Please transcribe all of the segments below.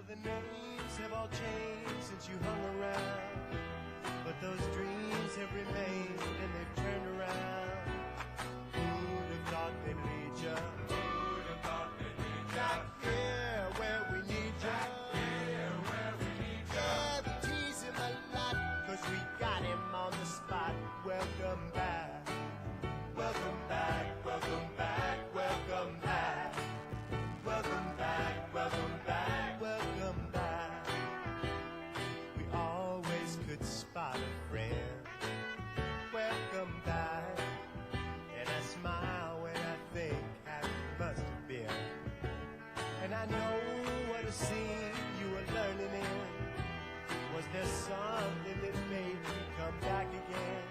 the names have all changed since you hung around, but those dreams have remained and they've turned around. Who'd have thought they'd lead ya? Who'd have thought they'd lead ya? Back here where we need ya. Back here where we need ya. Yeah, we tease him a lot, 'cause we got him on the spot. Welcome back. Welcome back, welcome back, welcome back. Welcome back, welcome back, welcome back. We always could spot a friend. Welcome back. And I smile when I think how it must have been. And I know what a scene you were learning in. Was there something that made you come back again?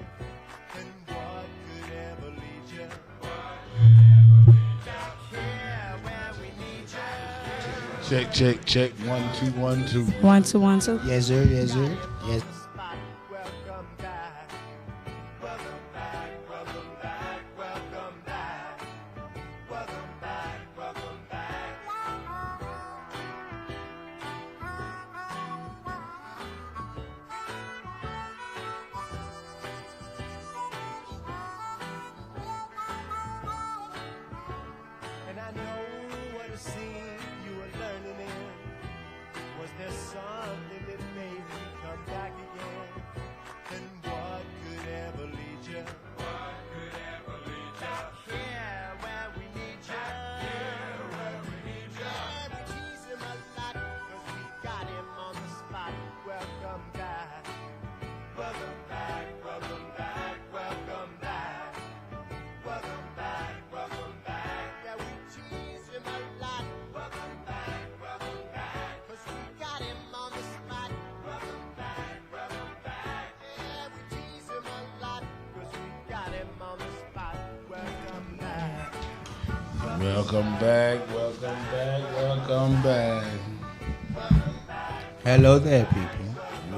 And what could ever lead you? What could ever lead you? Here where we need you. Check, check, check. 1, 2, 1, 2. 1 2 1 2. Yes, sir. Yes, sir. Yes. Welcome back. Welcome back. Welcome back. Welcome back. Welcome back. Welcome back. And I know what a scene you were learning in. Was there something that made you come back again? And what could ever lead you? What could ever lead you? Here where we need you. Here where we need you. Yeah, we tease him a lot, 'cause we got him on the spot. Welcome back. Welcome back. Welcome back. Welcome back. Welcome back. Welcome back. Yeah, we tease him a lot. Welcome back. Welcome back. 'Cause we got him on the spot. Welcome back. Welcome back. Yeah, we tease him a lot. 'Cause we got him on the spot. Welcome back. Welcome back, welcome back, welcome back. Hello there, people.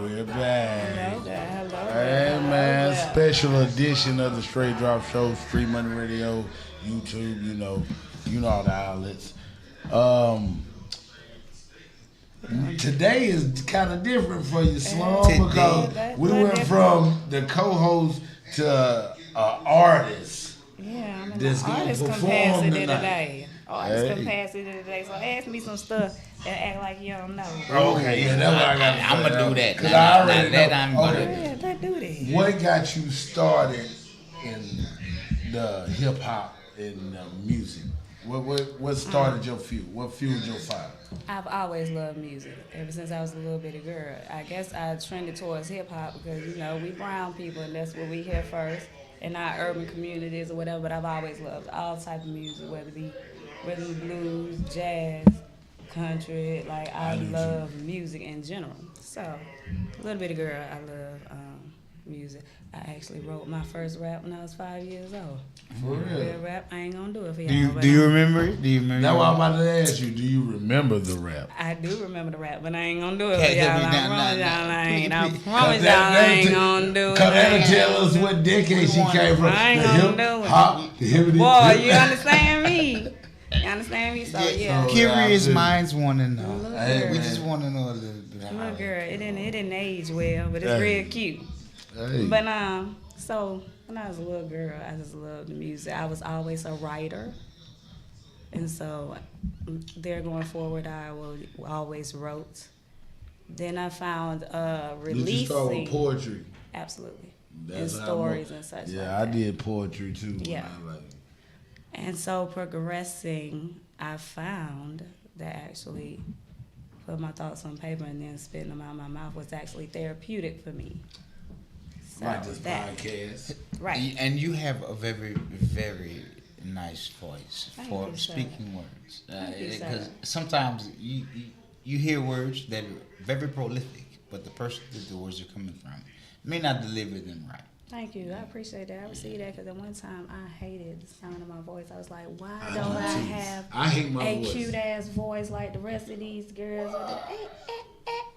We're back. Hello there. Hello Hey there. man, special edition of the Straight Drop Show, Street Money Radio, YouTube, you know all the outlets. Today is kind of different for you, Slum, Today. because we went from the co-host to an artist. Yeah, I'm in This the gonna artist perform capacity tonight. today. Artist Hey. capacity today. So ask me some stuff and act like you don't know. Okay, yeah, that's what I got. I'ma do that. Because Now- I already now that know. I'm gonna- Okay. Yeah, let's do that. What got you started in the hip hop and music? What started your fuel? What fueled your fire? I've always loved music ever since I was a little bitty girl. I guess I trended towards hip hop because we brown people and that's what we hear first in our urban communities or whatever. But I've always loved all type of music, whether it be rhythm and blues, jazz, country. Like I love music in general. So, little bitty girl, I love music. I actually wrote my first rap when I was 5 years old. For real? Real rap, I ain't gonna do it for y'all. Do you but do you remember it? Do you remember? That's it? what I'm about to ask you. Do you remember the rap? I do remember the rap, but I ain't gonna do it Hey, for y'all. tell me I now, promise now, y'all I ain't. I please. promise y'all I ain't gonna do it. Cause that'll tell us what decade she came from. I ain't The gonna hip do it. hop, the hippity. Boy, you understand me? You understand me? So yeah. So, Curious yeah, minds want to know. Look, Hey, We man. just want to know a little bit. Look, girl, it didn't age well, but it's Hey. real cute. Hey. But so when I was a little girl, I just loved the music. I was always a writer, and so there going forward, I always wrote. Then I found Did you start with releasing poetry? absolutely That's and how stories and such. Yeah, like I that. did poetry too. when Yeah. I like. And so progressing, I found that actually put my thoughts on paper and then spitting them out my mouth was actually therapeutic for me. So Like this that, podcast. right. And you have a very, very nice voice Thank for you, sir. speaking words. Thank you, sir. Because sometimes you hear words that are very prolific, but the person that the words are coming from may not deliver them right. Thank you. I appreciate that. I received that because at one time I hated the sound of my voice. I was like, why I don't do I too. have I hate my a voice. cute ass voice like the rest of these girls?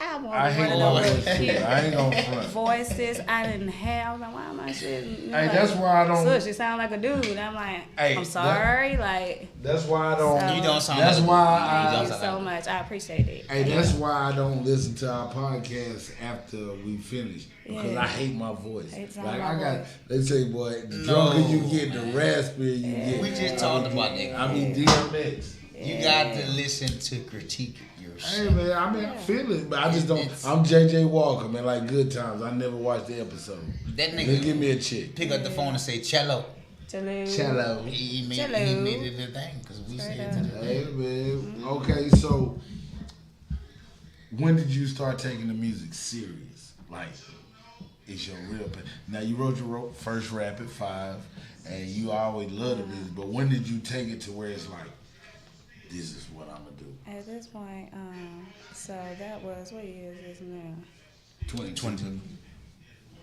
I I want I to hate run it all over that shit. I ain't gonna front. voices I didn't have. Like, why am I shit? Hey, that's why I don't. Sus, you sound like a dude. I'm like, Hey, I'm sorry. Like, That's why I don't. So- You don't sound. That's like why thank I. you so much. I appreciate it. Hey, that's why I don't listen to our podcast after we finish because Yeah. I hate my voice. Hate Like my I got, voice. they say, boy, the No. drunker you get, the raspier you get. We just talked about that. I mean, DMX. You got to listen to critique Hey yourself. man, I mean I feel it, but I just don't. I'm JJ Walker, man. Like Good Times. I never watched the episode. That They nigga give me a check. pick up the phone and say cello. Cello. Cello. He made Cello. it a thing because we Straight said up. it. Hey man. Okay, so when did you start taking the music serious? Like, it's your real. Now you wrote your first rap at 5, and you always loved the music. But when did you take it to where it's like, this is what I'm gonna do? At this point, so that was, what year is this now? 2020.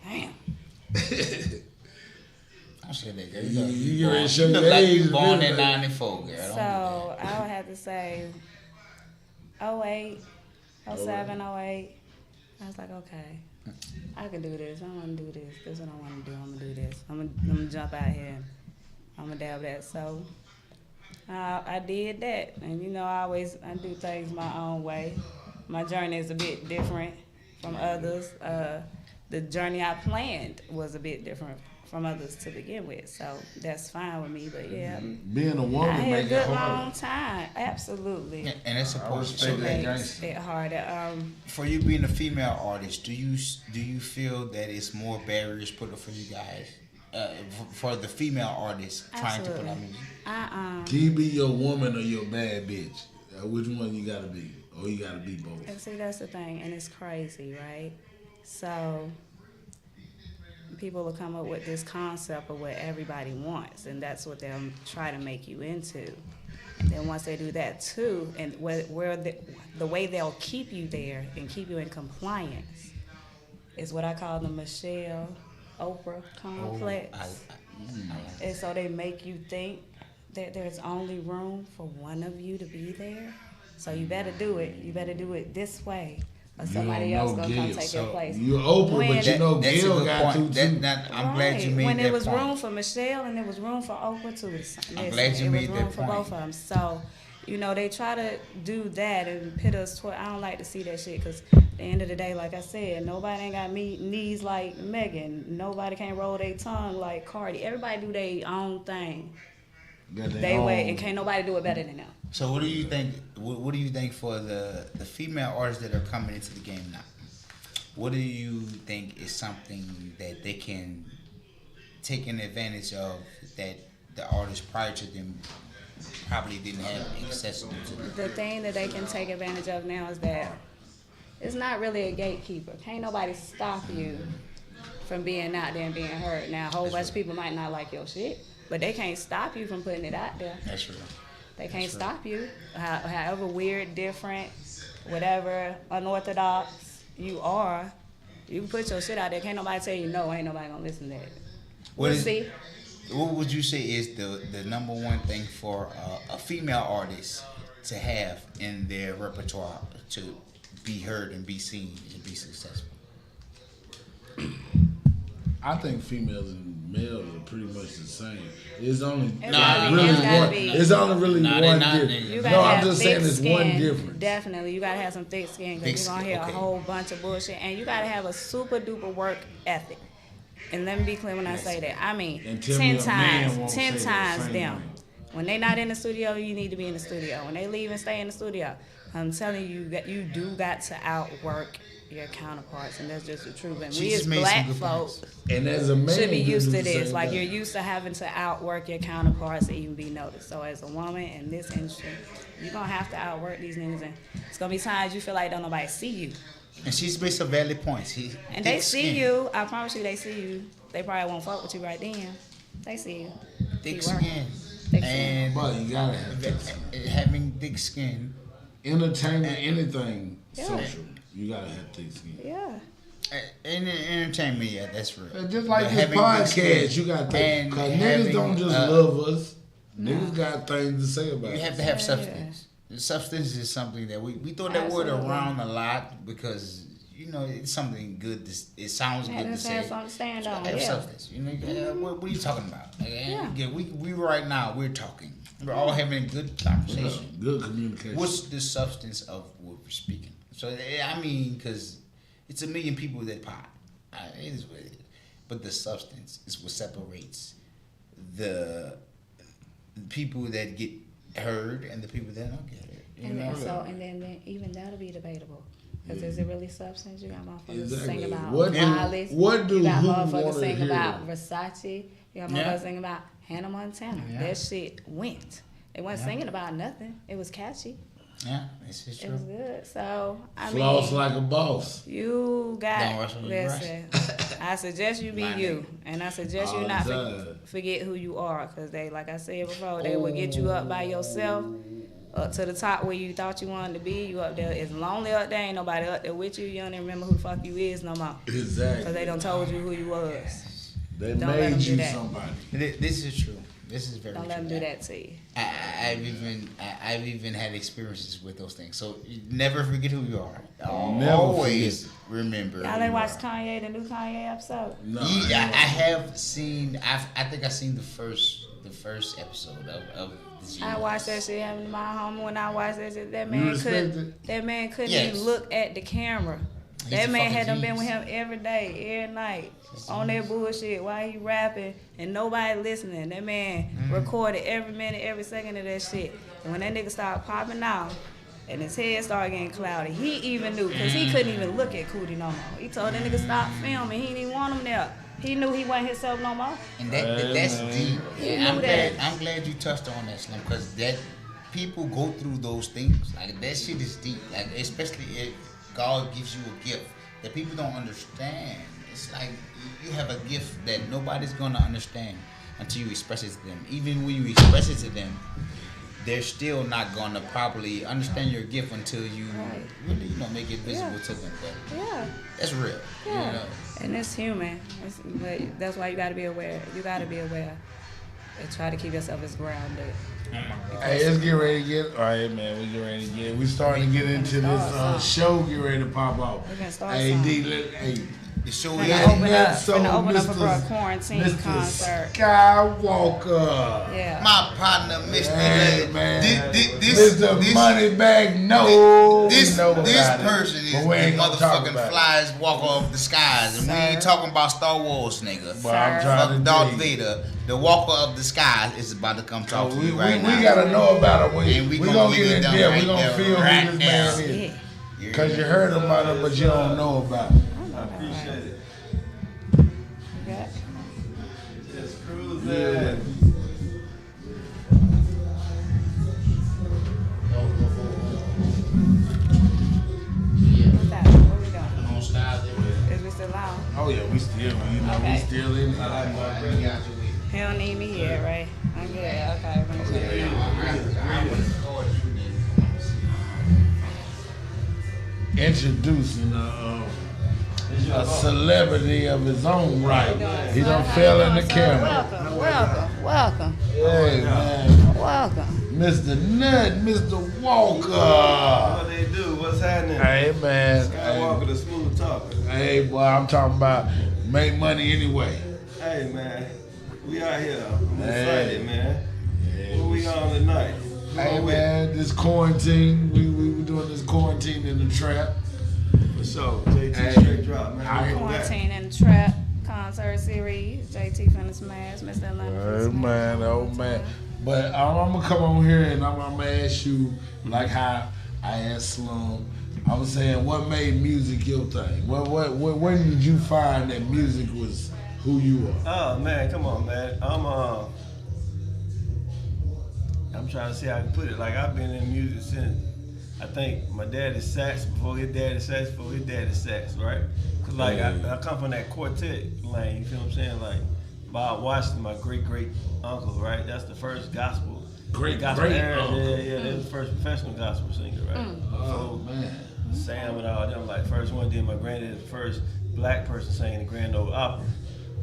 Damn. Don't say that, girl. You already You show look your like age, you born man. in '94, girl. Don't do So I would have to say 08, 07, 08. I was like, okay, I can do this. I want to do this. This is what I want to do. I'm going to do this. I'm gonna jump out here. I'm going to dab that. So I did that. And, you know, I do things my own way. My journey is a bit different from others. The journey I planned was a bit different from others to begin with. So that's fine with me. But, yeah, Being a I woman had a make it good harder. long time. Absolutely. that. And it's I supposed respect to that. be. Makes it harder. For you being a female artist, do you feel that it's more barriers put up for you guys, for the female artists trying to put out Absolutely. music? Can you be your woman or your bad bitch? Which one you gotta be? Or you gotta be both? And see, that's the thing, and it's crazy, right? So people will come up with this concept of what everybody wants, and that's what they'll try to make you into. Then once they do that too, and where the way they'll keep you there and keep you in compliance is what I call the Michelle Oprah complex. And so they make you think that there's only room for one of you to be there. So you better do it. You better do it this way, or somebody don't else know gonna come Gail. take So your place. You're Oprah, When- but you know That's a Gail good got point. to too. I'm glad you made when that there was point. room for Michelle and there was room for Oprah too. Listen, glad you it made was room that for point. both of them. So, you know, they try to do that and pit us toward. I don't like to see that shit because at the end of the day, like I said, nobody ain't got knees like Megan. Nobody can roll their tongue like Cardi. Everybody do their own thing. Got their They own- way, and can't nobody do it better than them. So what do you think? What do you think for the female artists that are coming into the game now? What do you think is something that they can take an advantage of that the artists prior to them probably didn't have accessible to them? The thing that they can take advantage of now is that it's not really a gatekeeper. Can't nobody stop you from being out there and being heard. Now, a whole bunch of people might not like your shit, but they can't stop you from putting it out there. That's real. They can't stop you. However weird, different, whatever unorthodox you are, you can put your shit out there. Can't nobody tell you no. Ain't nobody gonna listen to that. What We'll is- see. What would you say is the number one thing for a female artist to have in their repertoire to be heard and be seen and be successful? I think females and males are pretty much the same. It's only It's gotta be- really it's gotta one. be. It's only really Nah, they one not, difference. nigga. You No, gotta I'm have just thick saying it's skin. one difference. Definitely, you gotta have some thick skin Thick because you're gonna skin, hear okay. a whole bunch of bullshit, and you gotta have a super duper work ethic. And let me be clear when I say that. I mean, And tell me 10 a man won't times, say 10 the times same them. thing. When they not in the studio, you need to be in the studio. When they leave and stay in the studio, I'm telling you that you do got to outwork your counterparts, and that's just the truth. And She we just as made some black good folks points. And as a man, should be you used do to the this. same Like thing. you're used to having to outwork your counterparts to even be noticed. So as a woman in this industry, you're gonna have to outwork these niggas, and it's gonna be times you feel like don't nobody see you. And she's made some valid points. And they see you. I promise you, they see you. They probably won't fuck with you right then. They see you. thick Keep working. skin, Thick skin. and But you gotta have thick skin. having thick skin. Entertainment, anything Yeah. social, you gotta have thick skin. Yeah. In entertainment, yeah, that's real. Just like But this having thick skin podcast, you got to, and cause niggas having, don't just love us. Niggas got things to say about You it. have to have Yeah. substance. substance is something that we throw that word Absolutely. around a lot because it's something good. It sounds good to say. Have something to stand on. Have Yeah. substance. What are you talking about? Like, Yeah. we right now we're talking. We're all having a good conversation. Good communication. What's the substance of what we're speaking? So I mean, because it's a million people that pop. It is what it is. But the substance is what separates the people that get heard and the people that don't get heard. You And know? then even that'll be debatable. Because is it really substance? You got motherfuckers Exactly. sing about What do- Miley's. what do you got who motherfuckers wanna sing hear? about Versace. You got motherfuckers Yeah. singing about Hannah Montana. Yeah. That shit went. They weren't singing about nothing. It was catchy. Yeah, this is It was true. good. So I Floss mean, like a boss. you Don't got rush when you listen. I suggest you be My you, and I suggest All you not the time. forget who you are, because they, like I said before, they will get you up by yourself, up to the top where you thought you wanted to be. You up there, it's lonely up there. Ain't nobody up there with you. You don't even remember who the fuck you is no more, Exactly. because they done told you who you was. They Don't let made them do you that. somebody. This is true. This is very Don't true. let them do that to you. I've even had experiences with those things. So you never forget who you are. Never Always remember. Y'all who ain't you watched are. Kanye, the new Kanye episode? No, Yeah, I have seen. I think I seen the first episode of the G. I watched that shit having my home when I watched that shit. That You man respect couldn't. it? That man couldn't Yes. even look at the camera. He's That a man fucking had done been with genius. him every day, every night, on that bullshit while he rapping and nobody listening. That man recorded every minute, every second of that shit. And when that nigga started popping out and his head started getting cloudy, he even knew, because he couldn't even look at Cootie no more. He told that nigga stop filming. He didn't even want him there. He knew he wasn't himself no more. And that's man. deep. He And knew that. I'm glad you touched on that, Slim, because that people go through those things. Like that shit is deep. Like especially if God gives you a gift that people don't understand. It's like you have a gift that nobody's gonna understand until you express it to them. Even when you express it to them, they're still not gonna properly understand your gift until you Right. really, make it visible Yeah. to them. But Yeah. that's real. Yeah. You know? And it's human. But that's why you got to be aware. You got to be aware and try to keep yourself as grounded. Hey, let's get ready to get. All right, man. We get ready to get. We starting to get into this show. Get ready to pop off. We can start Hey, something. D, hey. The show Finna is open up, So, finna open up a Mr. quarantine Mr. concert. Skywalker. Yeah. my partner, Mr. Hey, man. This Mr. Moneybag, no. This know about it. person is But the we ain't gonna talk motherfucking about it. flies walker of the skies, and we ain't Sir. talking about Star Wars, nigga. But I'm Sir. trying Fuck to Darth tell you. Vader, the walker of the skies, is about to come talk to We, you right we now. gotta know about it. And We we gonna gonna get get in it done there. We right gonna there, feel right who this now. man Yeah. is. Because you heard about it, but you don't know about it. I appreciate it. Yeah. Just cruising. What's that? Where we going? On styles everywhere. Is we still on? Oh yeah, we still, we Okay. still in it. I got you with He don't need me here, right? I'm good. Okay. We're gonna check it out. I would record you. Introducing a celebrity of his own right. He done fell in the camera. Welcome. Hey man, Welcome. Mr. Nut, Mr. Walker. What they do? What's happening? Hey man, Skywalker, the smooth talker. hey boy, I'm talking about make money anyway. Hey man, we out here. I'm Hey. excited, man. What we on tonight? Who Hey I'm with? man, this quarantine, we doing this quarantine in the trap. For sure. JT Hey. straight drop, man. I- Welcome back. Quarantine and Trap concert series. JT finna smash. Mr. Atlanta finna Hey smash. man, oh man. But I'm gonna come on here and I'm gonna ask you like how I asked Slum. I was saying, what made music your thing? When did you find that music was who you are? Oh man, come on, man. I'm trying to see how I can put it. Like I've been in music since I think my daddy's sax before his daddy's sax before his daddy's sax, right? Cause like I come from that quartet lane. You feel what I'm saying? Like Bob Washington, my great uncle, right? That's the first gospel. Great gospel era. uncle. Yeah. They was the first professional gospel singer, right? Oh man. Sam and all them, like first one. Then my granddad was the first black person singing the Grand Ole Opera.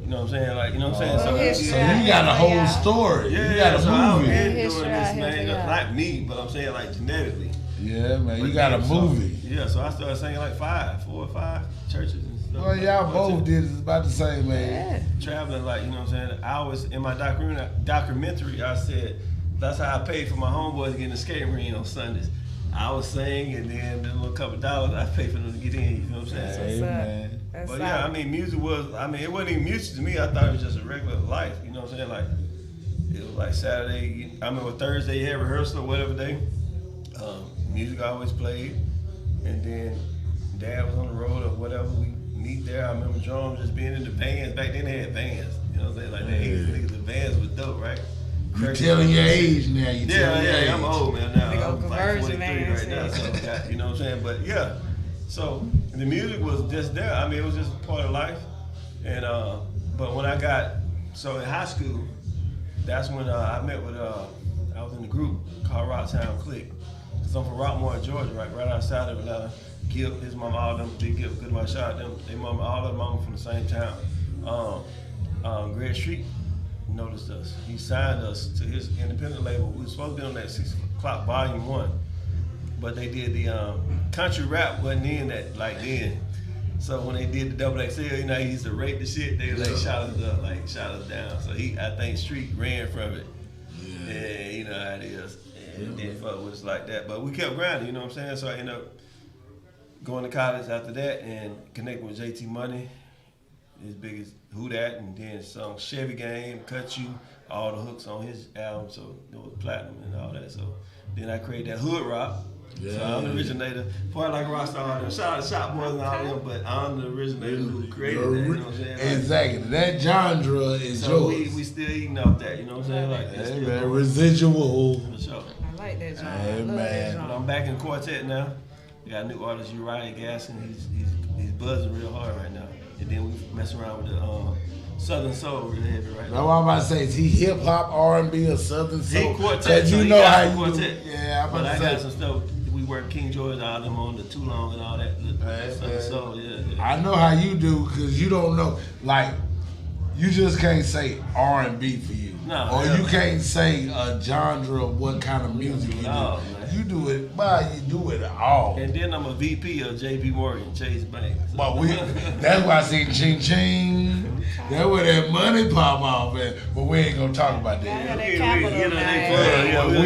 You know what I'm saying? Like, you know what I'm saying? So you got a whole story. Yeah, You got a so I was movie. doing History this, out here man. for y'all. Not me, but I'm saying like genetically. Yeah, man. But You got a then, so- movie. Yeah, so I started singing like 4 or 5 churches and stuff. Well, y'all both did it about the same age. Traveling, like, you know what I'm saying? I was, in my documentary, I said, that's how I paid for my homeboys getting a skating ring on Sundays. I was singing, and then the little couple dollars I paid for them to get in, you know what I'm saying? Hey, man. That's But yeah, I mean, music was, it wasn't even music to me. I thought it was just a regular life, you know what I'm saying? Like, it was like Saturday, Thursday, you had rehearsal or whatever day. Music always played. And then Dad was on the road or whatever, we meet there. I remember drums just being in the vans. Back then they had vans, you know what I'm saying? Like, the 80s niggas, the vans was dope, right? You telling your age now. You telling your age. I'm old, man, now. Big old I'm like conversion 43 vans, right now, yeah. so, you know what I'm saying? But yeah, so the music was just there. I mean, it was just part of life. And but when I got, so in high school, that's when I met with, I was in the group called Rocktown Click. Cause I'm from Rockmore, Georgia, right outside of Atlanta. Gil, his mama, all them, Big Gil, good my shot, them, they mama, all of mama from the same town. Greg Street noticed us. He signed us to his independent label. We were supposed to be on that 6 o'clock volume 1, but they did the country rap wasn't in that like then. So when they did the double XL, you know, he used to rate the shit. They like shot us up, like shot us down. So I think Street ran from it. Yeah, you know how it is. And didn't fuck with us like that. But we kept grinding, you know what I'm saying? So I ended up going to college after that and connecting with JT Money, his biggest Who Dat, and then song Chevy Game, Cut You, all the hooks on his album, so it was platinum and all that. So then I created that Hood Rock. So I'm the originator. Part like Rockstar, shout out to Shop Boys and all them, but I'm the originator who created that, you know what I'm saying? Like, Exactly. That genre is so yours. we still eating off that, you know what I'm saying? Like, it's Hey, still man, going. residual. For sure. I like that genre. Hey, I love man. that But genre. I'm back in quartet now. We got a new artist, Uriah Gasson. He's buzzing real hard right now. And then we mess around with the Southern Soul real heavy right That's now. what I'm about to say. Is he hip hop, R&B, or Southern He soul? quartet, Cause so you he know got how some you do. quartet. Yeah, I'm But I about got to some say. stuff. We work King George, all them on the Too Long and all that. Hey, Southern man. Soul, yeah. I know how you do, cause you don't know. Like, you just can't say R&B for you, No, or yeah. you can't say a genre of what kind of music you do. No, man. You do it, but you do it all. And then I'm a VP of JP Morgan, Chase Bank. So. But that's why I say ching ching. That's where that money pop off at. But we ain't gonna talk about I that. got that We- capital, you know, they man. plug, yeah, We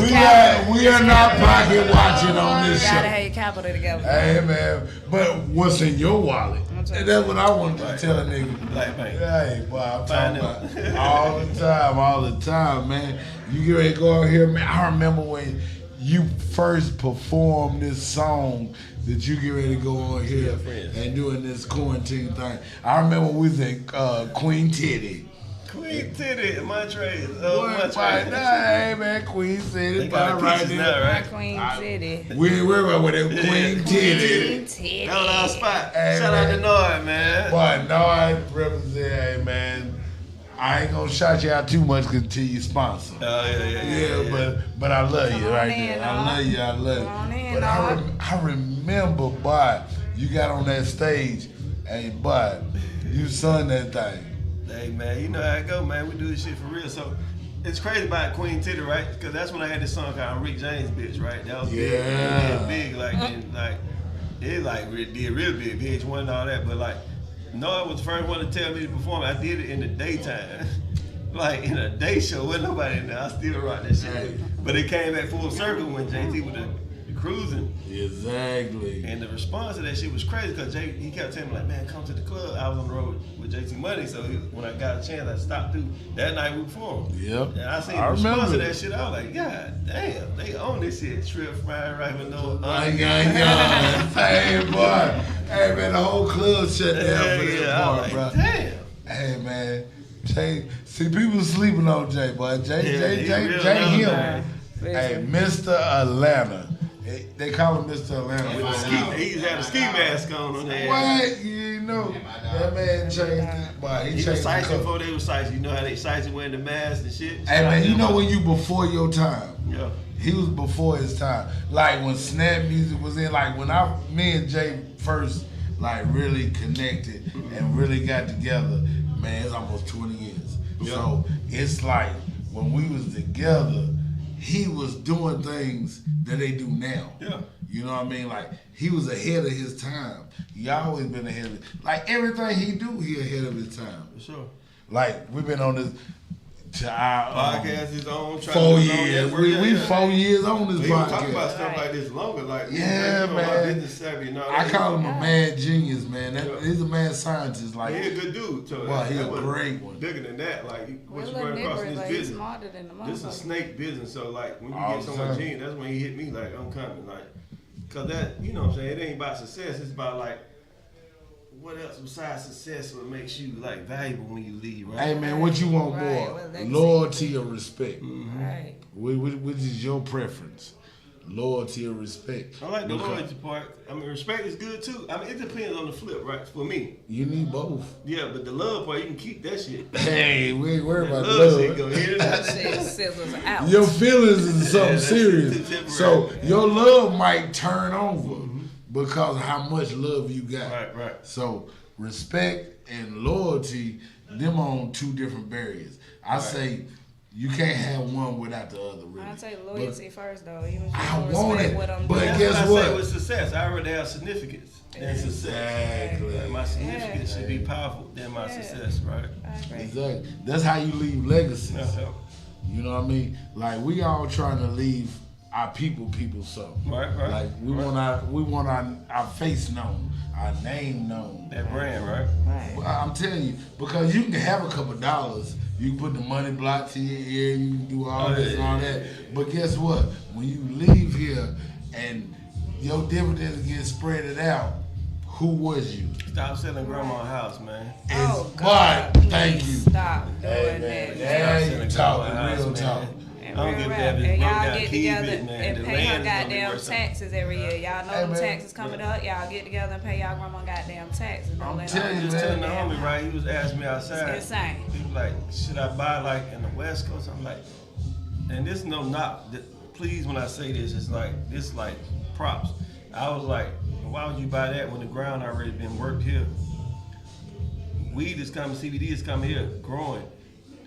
ain't yeah. we are not pocket watching on this Gotta show. have your capital together. Hey man, but what's in your wallet? I'm trying And to- that's what I want to tell a nigga. Black Bank. Hey, boy, I'm Find talking them. about all the time, man. You get ready to go out here, man. I remember when you first performed this song that you get ready to go on here friends. and doing this quarantine thing. I remember we was at Queen Titty. Queen Titty, Montrez. What, right now, hey man, Queen Titty, They got right peaches there. now, My right? Queen City. We're with that Yeah, Queen Queen Titty. Queen Titty. That was our spot. Hey, Shout out to man. Nord, man. Boy, no, I represent, hey man. I ain't gonna shout you out too much until you sponsor. Oh, yeah. Yeah, but I love you Come on right in, there. I dog. love you. I love you. Come on in, But dog. I remember, boy, you got on that stage, hey, boy, you sung that thing. Hey, man, you know how it go, man. We do this shit for real. So, it's crazy about Queen Titty, right? Because that's when I had this song called Rick James Bitch, right? That was big. Yeah. It did big, like, and, like, it, like, did real big, VH1 and all that. But, like, Noah was the first one to tell me to perform. I did it in the daytime. Like, in a day show, wasn't nobody in there. I still rock that shit. Hey. But it came back full circle when JT was the cruising. Exactly. And the response to that shit was crazy because he kept telling me like, man, come to the club. I was on the road with JT Money, so when I got a chance, I stopped through. That night we performed. Yep. And I seen I the response remember to that shit. I was like, God damn, they own this shit. Trip, frying right with no. Hey, boy. Hey, man, the whole club shut down for this I part, was bro. like, damn. Hey, man. Jay, see, people sleeping on Jay, boy. Jay he real him. man. Hey, Mr. Atlanta. They call him Mr. Atlanta. With the ski, he used to have a ski mask on there. What? You know, that man changed it. Boy, he He was changed the Sice color. before they were Sice. You know how they Sice wearing the mask and shit? Hey, man, you know when you before your time. Yeah. He was before his time. Like when Snap Music was in, like when me and Jay first like really connected and really got together, man, it's almost 20 years. Yeah. So it's like when we was together, he was doing things that they do now. Yeah. You know what I mean? Like he was ahead of his time. He always been ahead of it. Like everything he do, he ahead of his time. For sure. Like we've been on this to our Podcast is on. 4 years. We 4 years on this We don't talk podcast. about stuff like this longer. Like Yeah, you know, man. my business savvy and all I that. call him a mad genius, man. Yeah. He's a mad scientist. Like, He a good dude. So Well, he that a was great one. Bigger than that, like what you Little run across in nigger, this like, he's business. smarter than the This is a motherfucker. snake business. So like when you All get the someone time. genius, that's when he hit me like I'm coming. Like, cause that you know what I'm saying. It ain't about success. It's about like what else besides success what makes you like valuable when you leave, right? hey, man, what you want Right, more? well, legacy. Loyalty or respect? Right. Which is your preference? Loyalty or respect? I like the Because loyalty part. I mean, respect is good too. I mean, it depends on the flip, right? For me, You need both. yeah, but the love part, you can keep that shit. Hey, we ain't worried about Love shit, go love. hit it That out. shit sizzles out. Your feelings is something that's serious. too temporary. So your love might turn over because of how much love you got. Right, right. So respect and loyalty, them on two different barriers. I say you can't have one without the other. Really. I'll take loyalty first though. Even if you I don't want respect it, what I'm but doing. That's guess what I what? say with success. I already have significance than success. Exactly. Like, my significance should be powerful than my Yeah. success, right? I agree. Exactly. That's how you leave legacies. Yeah. You know what I mean? Like we all trying to leave our people something. Right, right. Like we want our face known, our name known. That brand, right? Right. Well, I'm telling you, because you can have a couple dollars, you can put the money blocks in your ear, you can do all Oh, this and all yeah, that. But guess what? When you leave here and your dividends get spreaded out, who was you? Stop selling grandma's house, man. Oh It's- God! but thank please you. Stop doing Hey, man, that. yeah, Stop you selling talking grandma's real house, talk. man. And I don't real give a rap. damn if And it's y'all broke down, get keep together it, man. and The pay her land is gonna be goddamn worth taxes every year. Y'all know Hey, the man. taxes coming up. Y'all get together and pay y'all grandma goddamn taxes. Don't I'm let telling her you, Just man. telling the homie, right? He was asking me outside. It's insane. He was like, should I buy like in the West Coast? I'm like, and this no knock. Please, when I say this, it's like this like props. I was like, why would you buy that when the ground already been worked here? Weed is coming, CBD is coming here, growing.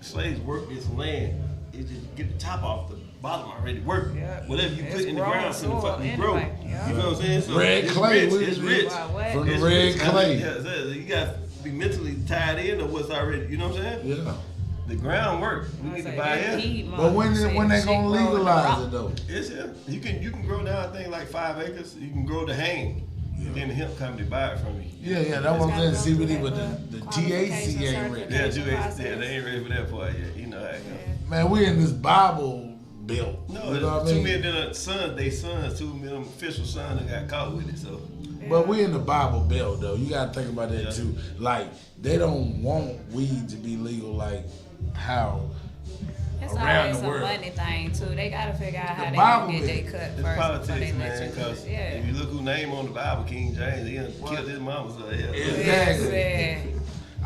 Slaves work this land. It just get the top off, the bottom already worked. Yep. Whatever you It's put in the growing ground, finna soil fucking grow. anyway. Yep. You know what I'm saying? So Red it's clay, Rich. It's rich. Wow, what? From the It's red rich. clay. Yeah, so you got to be mentally tied in to what's already. You know what I'm saying? Yeah. The ground work. We need to buy it. But when they gonna legalize it though? It's here. You can grow down, I think, like 5 acres. You can grow the hang. And then the hemp company buy it from you. Yeah, that's what I'm saying. CBD, but the THC ain't ready. Yeah, Process. they ain't ready for that part yet. You know how it goes. Man, we in this Bible belt. No, you know what I 2 mean? million sons, they sons, 2 million official sons that got caught with it. So But we in the Bible belt though. You gotta think about that Yeah. too. Like they don't want weed to be legal like how It's around always the a world. money thing too. They gotta figure out how The they Bible gonna get is- their cut it's first politics, before they man. let you do Because it. Yeah. if you look who name on the Bible, King James, he done killed his mama. So yeah. Exactly. Yes,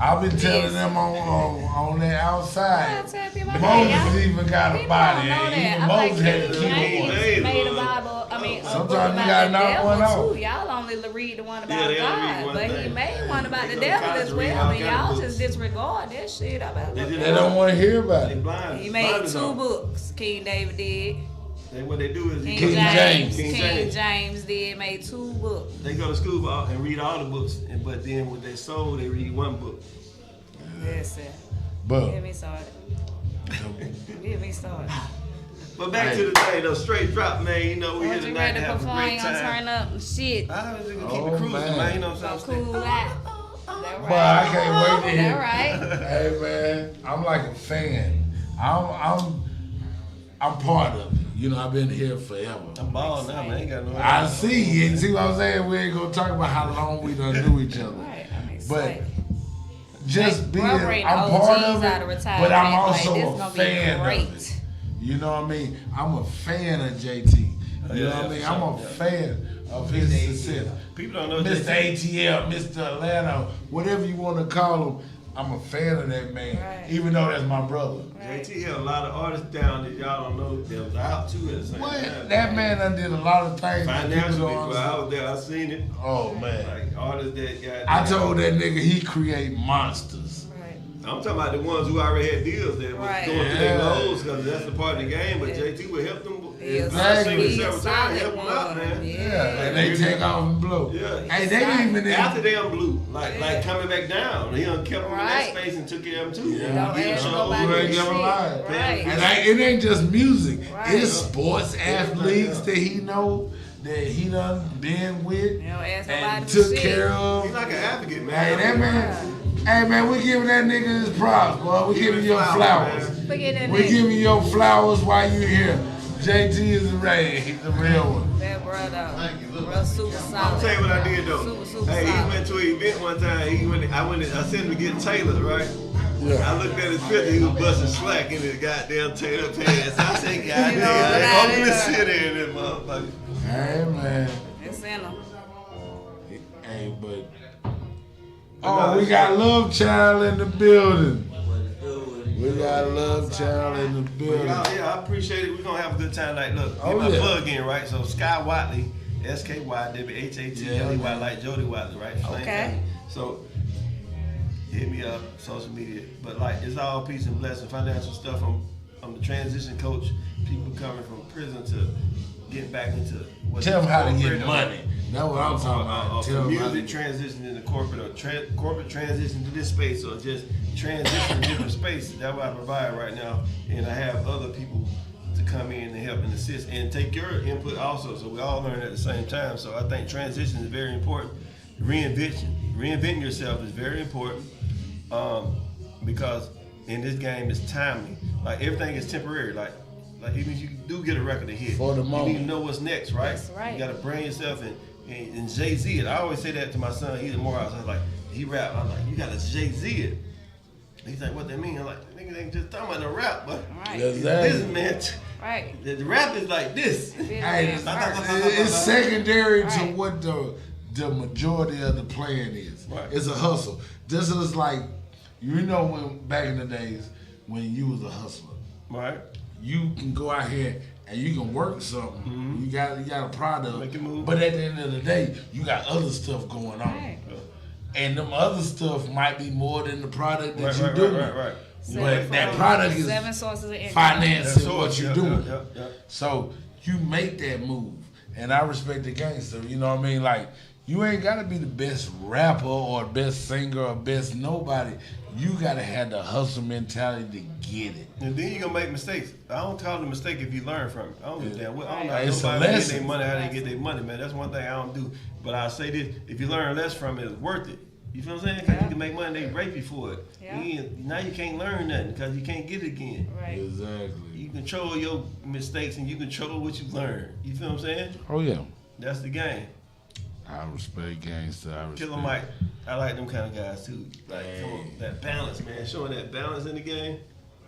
I've been telling Yes. them on that outside. I tell people, hey, Moses y'all- even got a people body. don't know And that. even I'm like, Moses had to King keep a James one. made a Bible. I mean, a book Sometimes you about gotta the knock devil one off. too. Y'all only read the one about Yeah, they only read God, one but he thing. made one about They the go to devil college as and read well. all And kind of y'all books. just disregard that shit. They don't want to hear about They it. blind. He made blinders 2 on. books. King David did. And what they do is King King James. James. King King James. James did made 2 books. They go to school and read all the books, but then with their soul, they read one book. Listen, But get me started. Get me started. But back to the thing, though, straight drop, man. You know, we here Once you tonight ready to to have a perform, great you gonna time. turn up and shit. I was just gonna keep Oh, it cruising, man. man. You know what Gonna I'm saying? cool out. That right. But I can't wait to hear. That right. Hey man, I'm like a fan. I'm part of it. You know, I've been here forever. I'm bald now, man. I ain't got no. I see. And see what I'm saying? We ain't gonna talk about how long we done knew each other. Right. I'm But excited. just Like, being, bro, I'm bring part OGs of out it, of retirement, but I'm like, also this a gonna be fan great. of it. You know what I mean? I'm a fan of JT. You Oh, know yeah, what I yeah, mean? for I'm a sure, fan of his success. People don't know Mr. JT. ATL, Mr. Atlanta, whatever you want to call him. I'm a fan of that man, Right. even though that's my brother. Right. JT had a lot of artists down that y'all don't know that was out too at the same What? time. That man done did a lot of things. that people Financially, don't but I understand. was there, I seen it. Oh man, Like artists that got. I told that nigga he create monsters. Right. I'm talking about the ones who already had deals that was Right. going through their Yeah. lows because that's the part of the game. But Yeah. JT would help them. Exactly. I've seen it He a several times. solid Help them out, man. one. Yeah, Yeah. and they take off and blow. Yeah. Hey, they didn't even. After they blew, like Yeah. coming back down, he done kept them in Right. that space and took care of them too. Yeah. Don't He ask showed nobody you ain't to never shit. lied. Right. And it ain't just music. Right. It's sports athletes that he know that he done been with You don't ask and nobody took for shit. care of. He's like an advocate, man. Hey, that man. Hey man, we giving that nigga his props, boy. We giving your flowers. man. Look at that We nigga. giving your flowers while you here. JT is the Ray. He's the real one. That brother. Real super solid. I'll tell you what I did though. Super Hey, he solid. went to an event one time. I sent him to get tailored, right? Yeah. I looked at his picture. He was busting slack in his goddamn tailored pants. I said, You know, goddamn, open the that- shit in there, motherfucker. Hey man. It's in him. Hey, but oh, we got Love Child in the building. We got Love Child in the But building. y'all, yeah, I appreciate it. We're gonna have a good time. Like, look, Oh, get my yeah. plug in, right? So Sky Watley, SKYWHATLEY, Yeah. like Jody Watley, right? Same Okay. thing. So hit me up, social media. But like, it's all peace and blessing, financial stuff. I'm the transition coach. People coming from prison to getting back into what. Tell them how to corporate get or- money. That's what I'm talking about. Or Tell from them how music to. transition into corporate or corporate transition to this space or just transition to different spaces. That's what I provide right now. And I have other people to come in and help and assist and take your input also. So we all learn at the same time. So I think transition is very important. Reinventing yourself is very important because in this game it's timely. Like everything is temporary. Like even if you do get a record to hit, For the you moment. need to know what's next, right? That's right. You gotta bring yourself in. And Jay-Z it. I always say that to my son, he's in Morehouse. I was like, he rap. I'm like, you gotta Jay-Z it. He's like, what that mean? I'm like, nigga, they ain't just talking about no rap, but Right. this Exactly. man, Right. the rap is like this. Hey, Business first. it's secondary to Right. what the majority of the plan is. Right. It's a hustle. This is like, you know, when back in the days when you was a hustler, Right? you can go out here and you can work something. You got a product, Mm-hmm. Make it move. but at the end of the day, you got other stuff going on, Right. and them other stuff might be more than the product that Right, you right, do. right. But that product is 7 sources of income. financing Yeah, what you're yeah, doing. yeah. So you make that move, and I respect the gangster. You know what I mean? Like you ain't gotta be the best rapper or best singer or best nobody. You gotta have the hustle mentality to get it. And then you're gonna make mistakes. I don't call it a mistake if you learn from it. I don't give a damn. I don't know how It's a nobody get lesson. their money, how they get their money, man. That's one thing I don't do. But I say this: if you learn less from it, it's worth it. You feel what I'm saying? Because you can make money, they rape you for it. Yeah. Now you can't learn nothing because you can't get it again. Right. Exactly. You control your mistakes and you control what you learn. You feel what I'm saying? Oh yeah. That's the game. I respect gangster. I respect. Killer Mike, I like them kind of guys too. Like come on, that balance, man. Showing that balance in the game,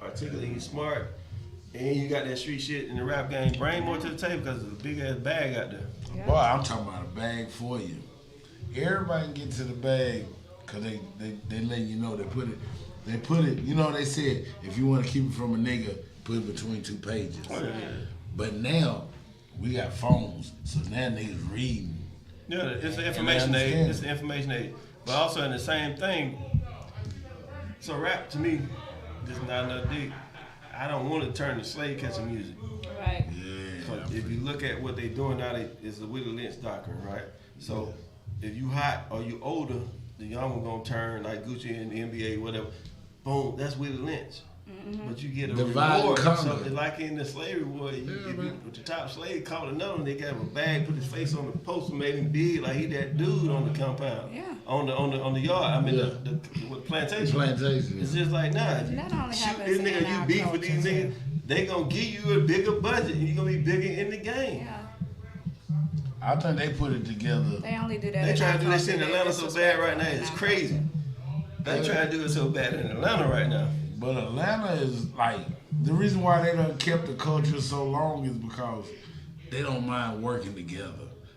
articulating, smart, and you got that street shit in the rap game. Bring more to the table because there's a big ass bag out there. Yeah. Boy, I'm talking about a bag for you. Everybody can get to the bag because they let you know they put it. You know they said if you want to keep it from a nigga, put it between 2 pages. But now we got phones, so now niggas reading. Yeah, it's the And information I age. understand. It's the information age. But also in the same thing. So rap to me, just not another dig. I don't want to turn to slave catching music. Right. Yeah. So if you look at what they're doing now, it's the Willie Lynch doctrine, right? So if you hot or you older, the young one gonna turn like Gucci in the NBA, whatever. Boom, that's Willie Lynch. But you get a Divide and reward. So conquer. it's like in the slavery war, you, Yeah, if man. you, with the top slave caught another one, they got him a bag, put his face on the poster, made him big like he that dude on the compound. Yeah. On the yard. I mean Yeah. the what, plantation. Plantation. It's just like nah. That only Shoot happens this in nigga, you our beef with these culture, niggas. too. They gonna give you a bigger budget. And you gonna be bigger in the game. Yeah. I think they put it together. They only do that. They in trying our to do this shit in culture. Atlanta They so bad right now. disrespectful It's in our crazy. culture. They trying to do it so bad in Atlanta right now. But Atlanta is like the reason why they done kept the culture so long is because they don't mind working together.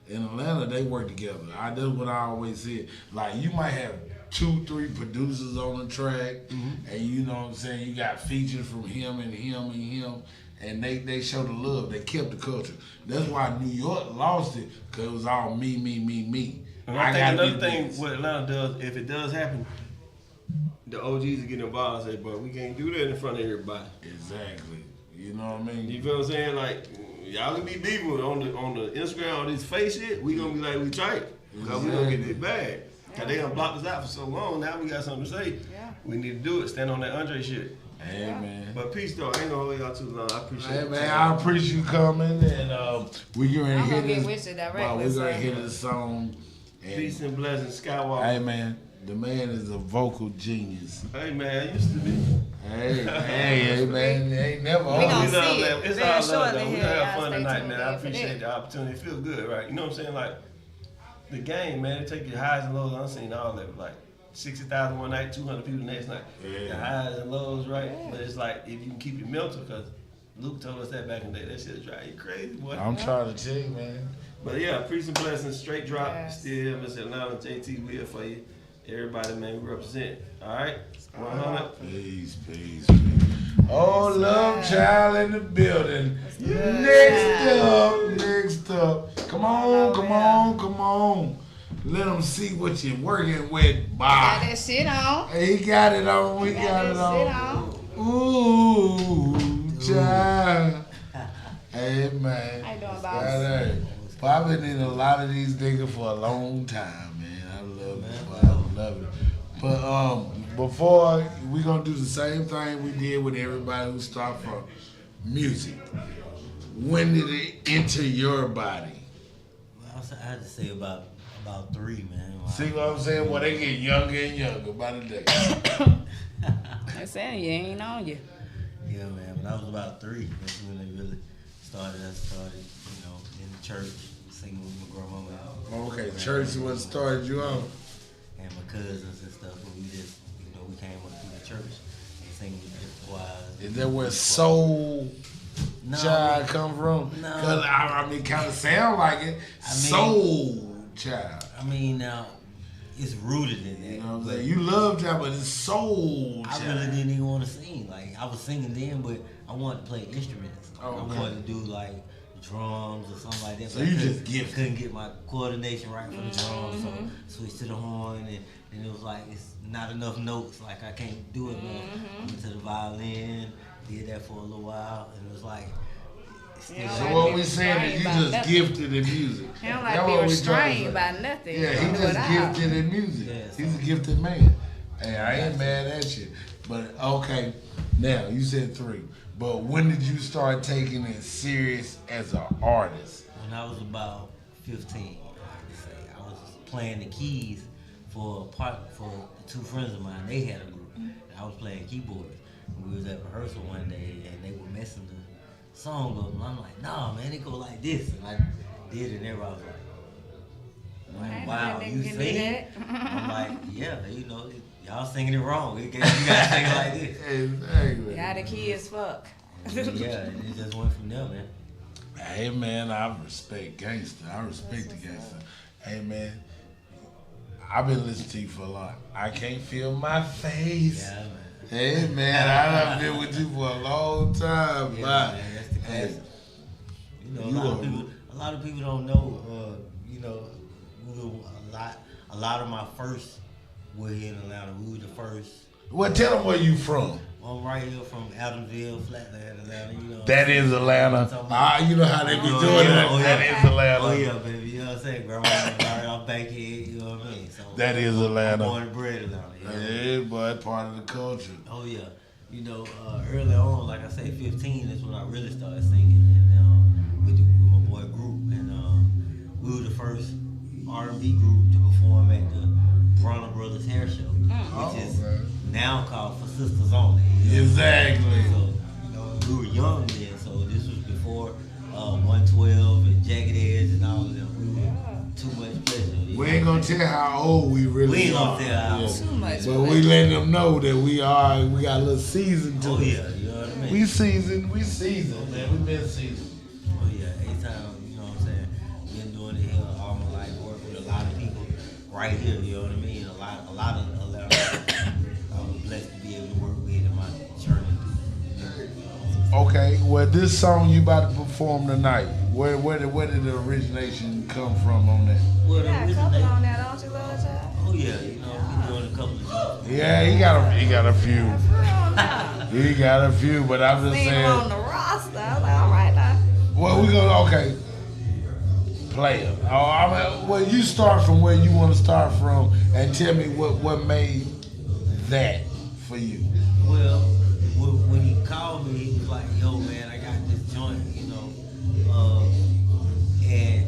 In Atlanta, they work together. That's what I always said. Like you might have 2, 3 producers on the track, and you know what I'm saying. You got features from him and him and him, and they show the love. They kept the culture. That's why New York lost it, because it was all me, me, me, me. And I think gotta another be thing this. what Atlanta does, if it does happen, the OGs will get involved and say, "But we can't do that in front of everybody." Exactly. You know what I mean? You feel what I'm saying? Like y'all can be beefing on the Instagram on this face shit. We gonna be like we tight because we gonna get this bag. Cause they done blocked us out for so long. Now we got something to say. Yeah. We need to do it. Stand on that Andre shit. Hey man. But peace though. I ain't gonna hold y'all too long. I appreciate Hey it. man, I appreciate you coming, and we gonna I'm hit gonna get this. with you directly, Well, we gonna so. hit this song. And, Peace and blessings, Skywalker. hey man, the man is a vocal genius. Hey man, I used to be. Hey man, they ain't never We old. gonna We love see that. it It's very all love shortly though. We here. gonna have Y'all fun stay tonight, tuned man. in I for appreciate that. the opportunity. It feels good, right? You know what I'm saying? Like the game, man. It take your highs and lows. I'm seeing all that. Like 60,000 one night, 200 people the next night. Yeah. The highs and lows, right? But it's like if you can keep your mental, because Luke told us that back in the day. That shit drive you crazy, boy. I'm trying to tell you, man. But yeah, peace and blessings. Straight drop. Yes. Still, Mr. Atlanta, JT, we here for you. Everybody, man, we represent. All right? 100. Peace, peace, peace. Oh, love child in the building. Next up. Come on, come on, come on. Let them see what you're working with, Got Bob. that shit on. Hey, he got it on. We got it on. Ooh, child. Hey, man. How you doing, boss? Hey, Bob been in a lot of these niggas for a long time, man. I love it, Bob. I love it. But before, we gonna do the same thing we did with everybody who start from music. When did it enter your body? Well, I had to say about 3, man. See what I'm saying? Well, they get younger and younger by the day. They saying you ain't on you. Yeah, man. When I was about 3, that's when they really started. I started, in the church, singing with my grandmama. Okay, church is what started you on. And my cousins and stuff. And we just, we came up through the church and singing with different choirs. Is that where soul No, child come from? No. Cause I mean, kind of sound like it. Soul child. I mean, now, it's rooted in that. You know what I'm but saying? You love child, but it's soul I child. really didn't even want to sing. Like, I was singing then, but I wanted to play instruments. Oh, okay. I wanted to do, like, drums or something like that. So but you I just gifted. couldn't get my coordination right for the drums, so switched to the horn, and it was like, it's not enough notes. Like, I can't do it, man. I went to the violin, did that for a little while, and it was like, Yeah, So like what be we saying is you restrained by just nothing. gifted in music. He don't That's like what be we trying to restrained say. by nothing. Yeah, he Do just it out. gifted in music. Yeah, He's a so- gifted man. Hey, I ain't mad at you. But okay, now you said 3. But when did you start taking it serious as an artist? When I was about 15, I could say, I was playing the keys for the 2 friends of mine. They had a group, and I was playing keyboards. And we was at rehearsal one day, and they were messing the song up, and I'm like, nah, man, it go like this, and I did it, and everybody was like, Okay, wow, they you can do sing? that. I'm like, yeah, y'all singing it wrong. You gotta sing it like this. Exactly. Got a key as fuck. And yeah, and it just went from there, man. Hey man, I respect gangster. I respect the gangster. Hey man, I've been listening to you for a lot. I can't feel my face. Yeah, man. Hey man, I done been with you for a long time, Yeah, man. man, that's the Hey, case. You A lot of people don't know. A lot of my first were here in Atlanta. We were the first. well, tell them where you from. I'm right here from Adamsville, Flatland, Atlanta. That is Atlanta. You know how they be Oh, doing yeah, it. oh, That yeah. is Atlanta. Oh yeah, baby. You know what I'm saying? Grandma right off back here. You know what I mean? So That is Atlanta. I'm born and bred Atlanta. You know? Yeah, boy, part of the culture. Oh yeah. Early on, like I say, 15 is when I really started singing, and with my boy group, and we were the first R&B group to perform at the Bronner Brothers Hair Show, which is okay. now called For Sisters Only. You know? Exactly. So we were young then, so this was before 112 and Jagged Edge and all of them. We were too much pleasure. You We know? ain't gonna tell how old we really We ain't are. gonna tell how old. Too much. But we letting them know that we got a little season to Oh it. yeah, you know what I mean? We seasoned, man. We been seasoned. Oh yeah, anytime, you know what I'm saying? Been doing it here all my life, work with a lot of people right here. You know what I mean? A lot of I was blessed to be able to work with in my journey. Okay, well, this song you about to perform tonight, where did the origination come from on that? Well, You got a couple on there, don't you, Lord Child? oh yeah, you know, we doing a couple of jobs. Yeah, he got a few. No. He got a few, but I'm just Seen him on saying. the roster. I was like, all right now. Well, we gonna okay. Play it. Well, you start from where you want to start from, and tell me what made that for you. Well, when he called me, he was like, "Yo, man, I got this joint, you know, and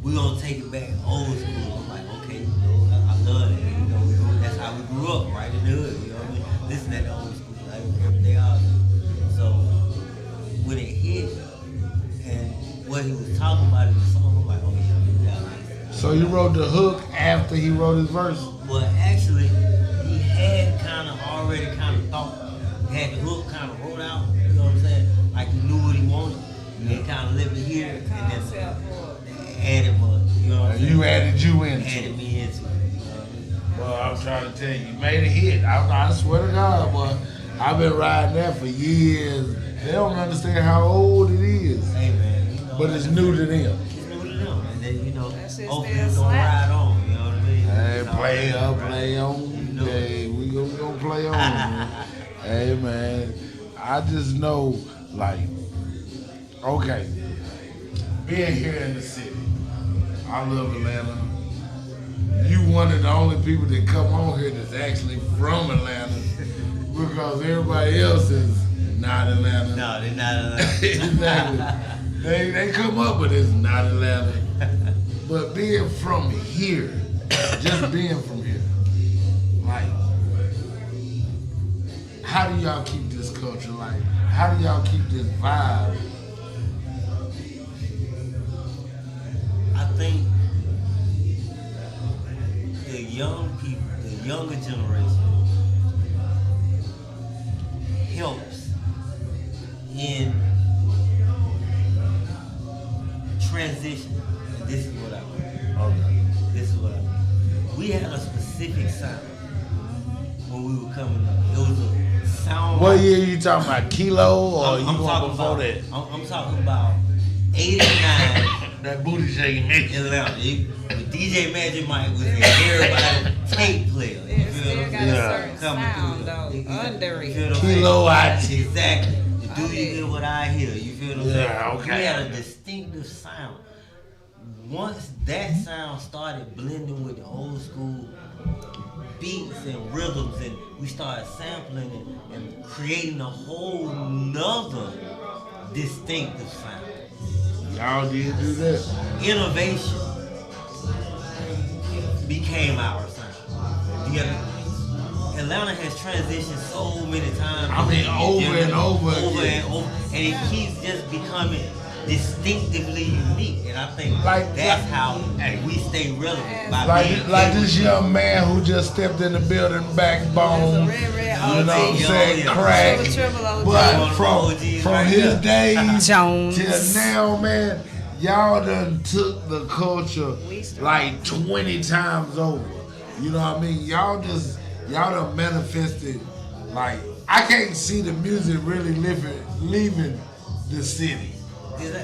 we gonna take it back old school." I'm like, "Okay, you know, I love it. You know, that's how we grew up, right in the hood. You know what I mean? Listen to the old school like every day out there." So when it hit and what he was talking about in the song, I'm like, "Oh yeah." So you wrote the hook after he wrote his verse. Well, actually, he had already thought, had the hook kind of wrote out, you know what I'm saying? Like he knew what he wanted. And kind of left it here and then added more, you know what I'm saying? You added you into Added it. me into it, you know what I mean? Well, I'm trying to tell you, you made a hit. I swear to God, boy. I've been riding that for years. They don't understand how old it is. Hey man, you know. But it's new to them. It's new to them. And then, you know, That shit hopefully still it's gonna slap. ride on, you know what I mean? Hey, It's all play right, up, right? play on. You know it. Hey, we gonna play on. Man. Hey, man. I just know, like, okay, being here in the city, I love Atlanta. You one of the only people that come on here that's actually from Atlanta, because everybody else is not Atlanta. No, they're not Exactly. They come up, but it's not Atlanta. But being from here, just being from here, like, how do y'all keep this culture? Like, how do y'all keep this vibe? I think the young people, the younger generation, helps in transition. And this is what I mean. Okay. This is what I mean. We had a specific sound when we were coming up. It was a sound. What year you talking about? Kilo or I'm you going talking before about, that? I'm talking about 89. That booty shaking me. In Atlanta. The DJ Magic Mike was everybody tape player. You It feel still what I'm got saying? a Yeah. certain Coming sound, through though, the- under you it. feel what I'm Kilo saying? IT. Exactly. Do Okay. you hear what I hear? You feel what I'm Yeah, saying? okay. We had a distinctive sound. Once that sound started blending with the old school beats and rhythms, and we started sampling it and creating a whole nother distinctive sound. Y'all did do that. Innovation became our sound. You gotta- Atlanta has transitioned so many times. I mean, over and over over again. and over, and it keeps just becoming distinctively unique. And I think Like- that's how we stay relevant. By being Like able this to- young man who just stepped in the building, Backbone. That's a red You know what I'm OG, saying? yeah. Crack. Triple OG. But One from of the OGs from right his there. days Jones. till now, man, y'all done took the culture We strong. like 20 times over. You know what I mean? Y'all done manifested. Like, I can't see the music really leaving the city.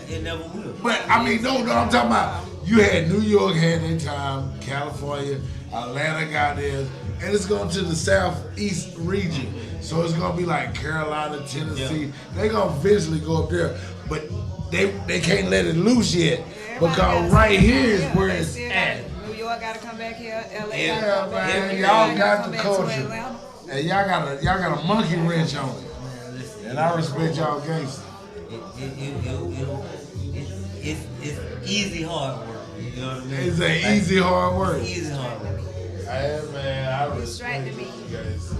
It never will. But I mean, no, I'm talking about. You had New York had their time, California, Atlanta got theirs, and it's going to the southeast region. So it's gonna be like Carolina, Tennessee. They gonna eventually go up there, but they can't let it loose yet because right here is where it's at. New York got to come back here. LA Yeah, got to come back man, here. y'all gotta got come the back to culture. Atlanta. And y'all got a monkey wrench on it, Listen, and I respect y'all gangsters. it's easy hard work. You know what I mean? It's an easy hard work. It's easy hard work. Hey man, I Distracted respect me. you guys.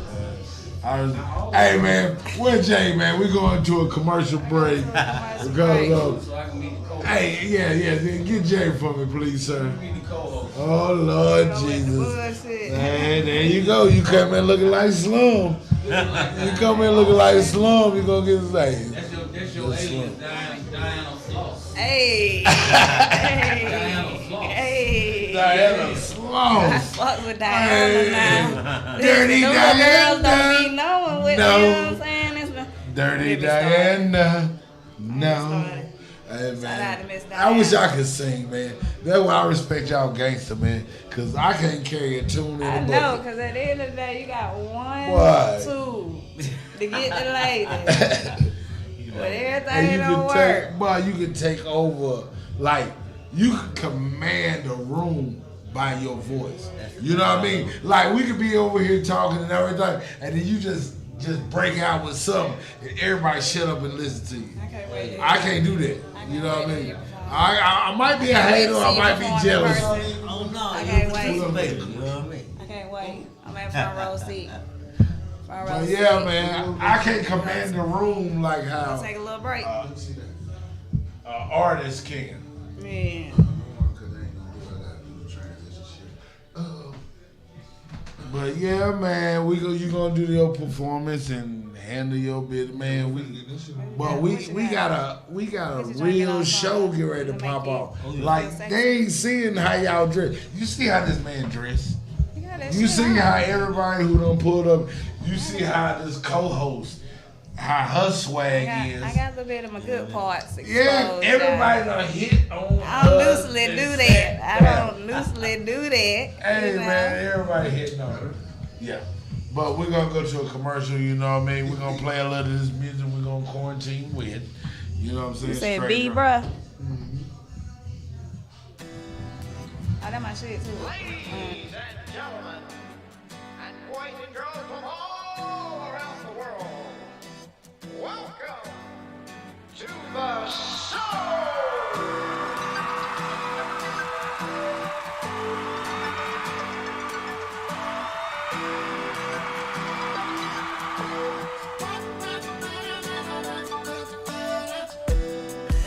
Hey man, where Jay man? We going to a commercial break. We go. Hey, yeah. Then get Jay for me, please, sir. Oh Lord Jesus. Bullshit. Hey, there you go. You come in looking like Slum. You come in looking like Slum, you gonna get saved. That's your alien, Diana Floss. Hey. Diana Floss. Hey. Diana Slum. on. I fuck with Diana now. Dirty Them Diana. little girls don't be knowing what, No. you know what I'm saying? It's the, Dirty Let me start. Diana. No. started. Hey, Shout out to Miss man. I wish Diana. I could sing, man. That's why I respect y'all gangster, man. Because I can't carry a tune in I a know, bucket. because at the end of the day, you got one, What? 2 to get the lady. But everything And you don't can work. take, boy, you can take over, like, you can command a room by your voice. You know what I mean? Like, we could be over here talking and everything, and then you just break out with something, and everybody shut up and listen to you. I can't wait to I can't do that. I You can't know what I wait to mean? hear you perform. I might be a hater, I might be jealous. Oh no, I you can't a wait. baby, you know what I mean? I can't wait. I'm at front row seat. Front row But seat. yeah, man, I can't command the room like Let's how take a little break. artists can. Man. But yeah, man, you gonna do your performance and handle your business, man. We got a real show get ready to pop off. Like they ain't seeing how y'all dress. You see how this man dress. You see how everybody who done pulled up. You see how this co-host, how her swag is. I got a little bit of my good parts exposed. Yeah, everybody done hit on. I don't her loosely and do said that. I don't loosely do that. Hey you know? man, everybody hitting on her. Yeah. But we're gonna go to a commercial, you know what I mean? We're gonna play a little of this music we're gonna quarantine with. You know what I'm saying? You said Straight B, up. bruh. Oh, that my shit too. Ladies and gentlemen, and boys and girls from all around the world, welcome to the show!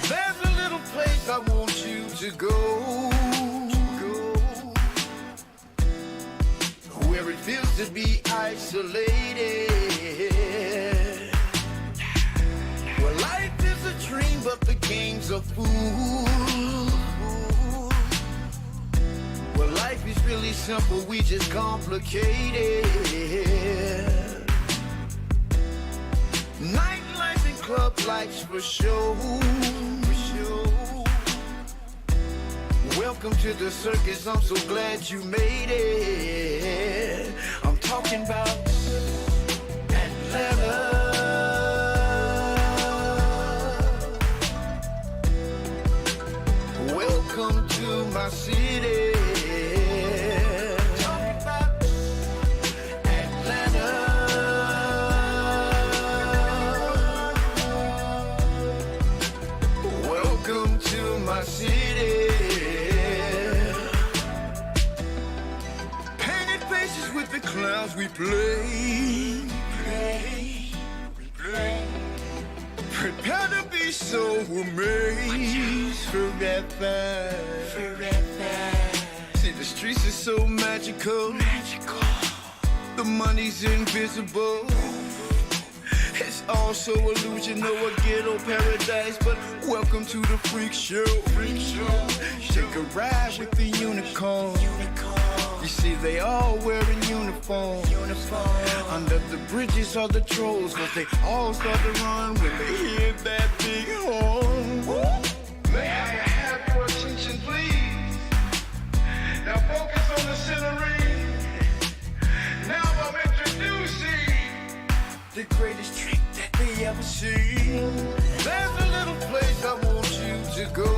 There's a little place I want you to go. Where it feels to be isolated. Where life is a dream, but the game's a fool. Where life is really simple, we just complicate it. Nightlife and club lights for show. Welcome to the circus, I'm so glad you made it. I'm talking about Atlanta. Welcome to my city. Talking about Atlanta. Welcome to my city. Painted faces with the clowns we play. Prepare to be so amazed forever. See, the streets are so magical. The money's invisible. It's also illusional, a ghetto paradise, but welcome to the freak show. Take a ride with the unicorn. You see, they all wearing uniform. Under the bridges are the trolls, cause they all start to run when they hear that big horn. May I have your attention, please? Now focus on the scenery. Now I'm introducing the greatest trick that they ever seen. There's a little place I want you to go.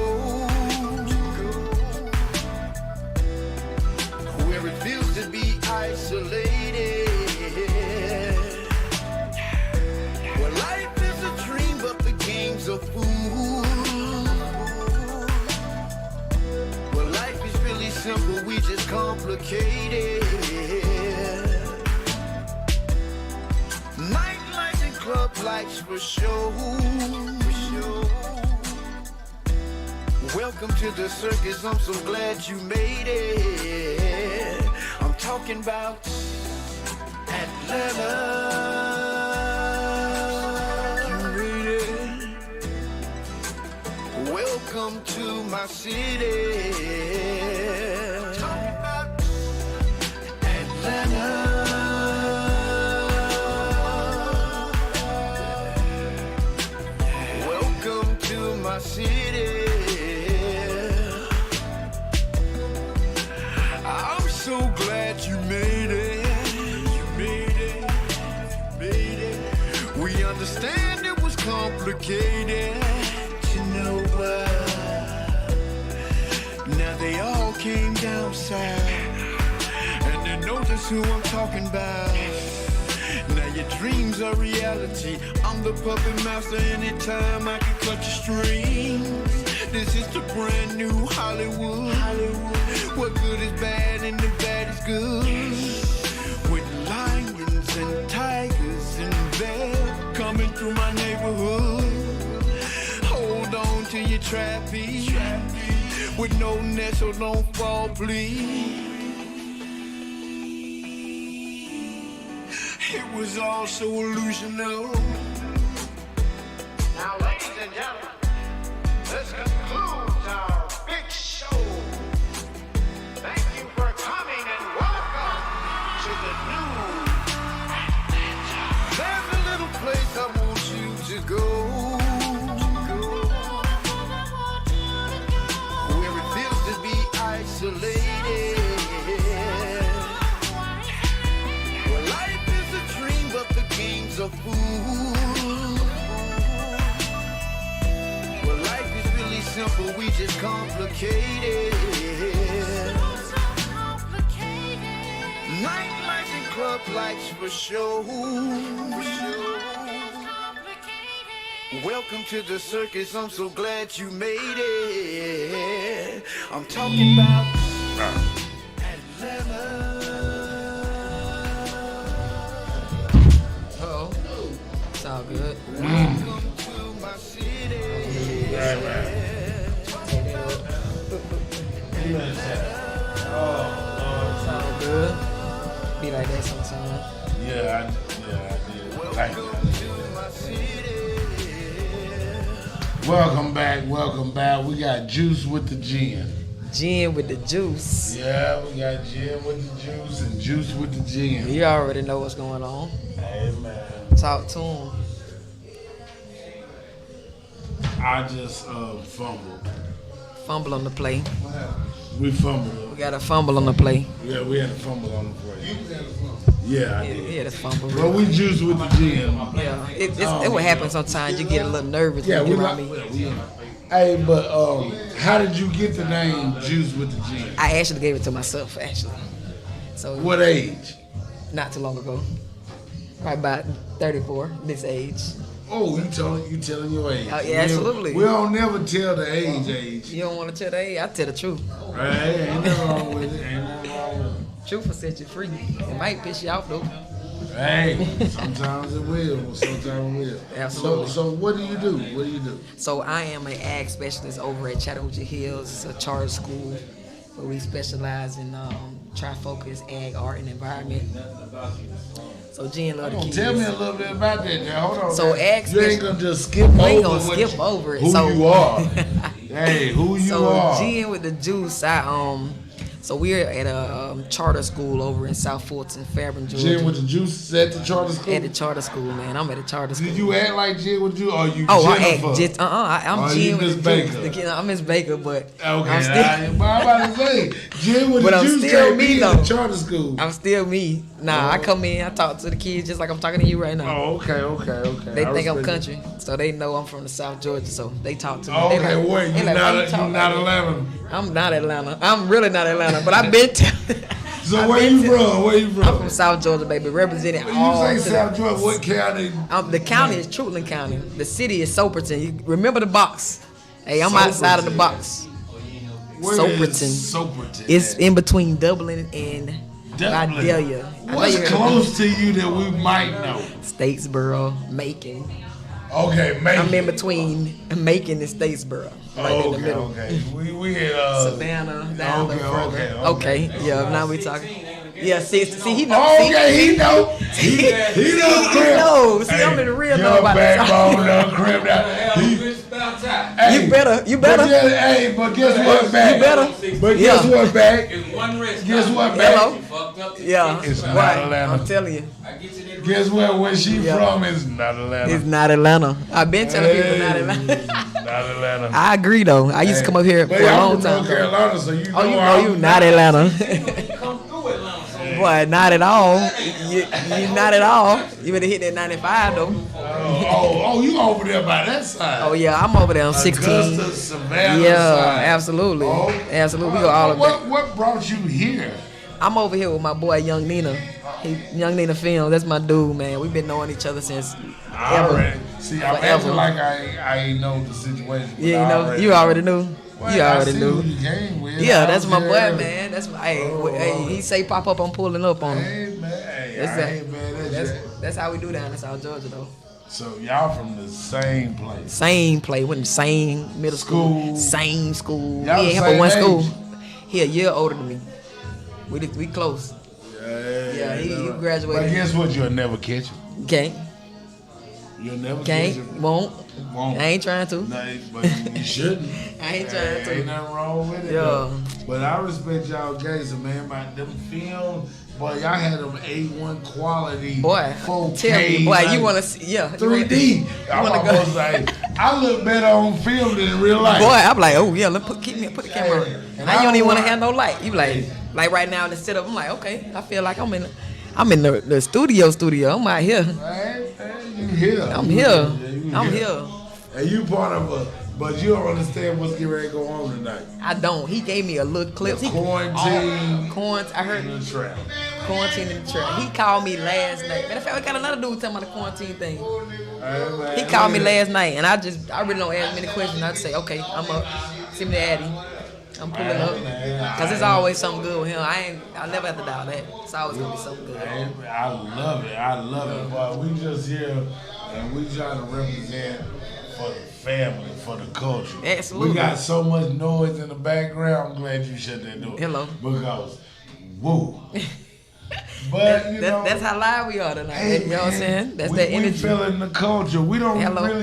Where it feels to be isolated. Where life is a dream, but the game's a fool. Where life is really simple, we just complicate it. Nightlights and club lights for show. Welcome to the circus, I'm so glad you made it. I'm talking about Atlanta. You made it. Welcome to my city. Talking about so glad you made it. You made it. Made it. We understand it was complicated. You know what? Now they all came down south, and they know just who I'm talking about. Now your dreams are reality. I'm the puppet master. Anytime I can cut your strings. This is the brand new Hollywood. What good is bad and the bad is good. With lions and tigers and bears coming through my neighborhood. Hold on to your trapeze. With no net, so don't fall, please. It was all so illusional. Now, ladies and gentlemen, this concludes our big show. Thank you for coming and welcome to the new Atlanta. There's a little place I want you to go. Where it feels to be isolated. Where life is a dream, but the game's a fool. Where life is really simple, we just complicated. Night lights and club lights for show. Welcome to the circus, I'm so glad you made it. I'm talking about Atlanta. Uh-oh. It's all good. Welcome to my city. It's all good. Be like that sometimes. Yeah, I did. Thank you. Welcome back. We got Juice with the gin. Gin with the juice. Yeah, we got gin with the juice and juice with the gin. You already know what's going on. Amen. Talk to him. I just fumbled. Fumble on the play. We fumbled. We got a fumble on the play. Yeah, we had a fumble on the play. Yeah, I did. Yeah, that's fumble. Well, we juice with the gin. Yeah, it would happen sometimes. You get a little nervous Yeah, when we you like. around me. Hey, but how did you get the name Juice with the gin? I actually gave it to myself, actually. So What age? not too long ago. Probably about 34, this age. Oh, you telling your age? Oh, yeah, absolutely. We don't never tell the age. You don't want to tell the age? I tell the truth. Right? Ain't nothing wrong with it. Ain't nothing wrong with it. Truth will set you free. It might piss you off though. Hey, sometimes it will. Sometimes it will. Absolutely. So what do you do? So I am an ag specialist over at Chattahoochee Hills. It's a charter school where we specialize in trifocus, ag, art, and environment. So Jen love the kids. Tell me a little bit about that. Now, hold on. So man. ag You ain't gonna just skip We over. ain't gonna skip over it. Who So- you are? Hey, who you So are? Jen with the juice. So we're at a charter school over in South Fulton, Fairburn, Georgia. Jen with the juice is at the charter school. At the charter school, man. I'm at a charter school. Did you act like Jen with the juice? Or you Oh, Jennifer? I act just I'm Or you Jen Miss with the juice. Baker? I'm Miss Baker, but Okay, I'm still, but I'm about to say, Jen with But the I'm juice still can't me, be at though. the charter school. I'm still me. Nah, I come in, I talk to the kids just like I'm talking to you right now. Oh, okay. They I think I'm respect country, so they know I'm from the South Georgia, so they talk to me. Oh, They okay, like- wait, they you like, why not talk like that? Atlanta. I'm not Atlanta. I'm really not Atlanta, but I've been to. So where you from? I'm from South Georgia, baby, representing When all. you say South Georgia, what county? The county is Truitland County. The city is Soperton. You remember the box? Hey, I'm outside of the box. Where Soperton. is Soperton? It's at? in between Dublin and Dublin. Vidalia. I know What's you heard of close to you that we might know? Statesboro, Macon. Okay, Macon. I'm in between Macon and Statesboro. Right in the middle. Okay. We had Savannah, down a little further. okay. Okay, yeah, now we talking. Yeah, see, he knows. Oh, okay, he know. He knows. He knows. See, I'm in the real know about this. backbone done crept out. Hey, You better. But guess what, back? You better. But guess Yeah. what, back? Guess Guess what, back? Hello. Yeah, It's not right. Atlanta. I'm telling you, Guess what? Where she Yeah. from is not Atlanta. it's not Atlanta. I've been telling people not Hey, Atlanta. Not Atlanta. I agree though. I used to come up here for But a I'm long from time. North Carolina, so you know Oh, you know I'm you not Atlanta. Boy, not at all. You not at all. You better hit that 95 though. You over there by that side? Oh yeah, I'm over there on 16. Augusta, Savannah Yeah, side. absolutely, Oh, absolutely. We go all the way. What brought you here? I'm over here with my boy Young Nina. Young Nina Films. That's my dude, man. We've been knowing each other since ever. See, I'm Forever. acting like I ain't know the situation. but Yeah, I you already knew. Well, You I already see knew. who you came with. Yeah, I that's was my boy, there. man. That's my. Hey, he say pop up, I'm pulling up on him. Hey man, hey, That's I ain't mad at you. That's how we do down in South Georgia, though. So y'all from the same place. Same play, went to same middle school, School. same school. Y'all He ain't the here but one same school. age? He a year older than me. We close. Yeah, he graduated. But guess what? You'll never catch him. Can't, You'll never catch him. won't. Won't. I ain't trying to. No, but you shouldn't. I ain't trying to. Ain't nothing wrong with it. Yeah. though. But I respect y'all gangster, man. About them films, boy, y'all had them A1 quality. Boy, 4K, tell me, boy, like you wanna see? Yeah, 3D. I'm wanna go? almost like, I look better on film than in real life. Boy, I'm like, oh yeah, put the camera. Hey, on. and Now you don't even want to I- have no light. You like right now in the setup. I'm like, okay, I feel like I'm in the studio. I'm out here. Hey, you here. I'm You here. you I'm here. And you part of a, but you don't understand what's getting ready to go on tonight. I don't. He gave me a little clip. The quarantine. Quarantine. I heard In the trap. quarantine in the trap. He called me last night. Matter of fact, we got another dude talking about the quarantine thing. Hey, man, He called me look at last night, and I really don't ask many questions. I just say, okay, I'm up. Send me the Addy. I'm pulling up. Cause it's always something good with him. I never have to doubt that. It's always gonna be something good. Hey, I love it. I love it. Boy, we just here and we trying to represent for the family, for the culture. Absolutely. We got so much noise in the background. I'm glad you shut that door. Hello. Because, whoa. But you know, That's how live we are tonight. hey, You know what I'm saying? That's we, that we energy. feeling the culture. We don't Hello.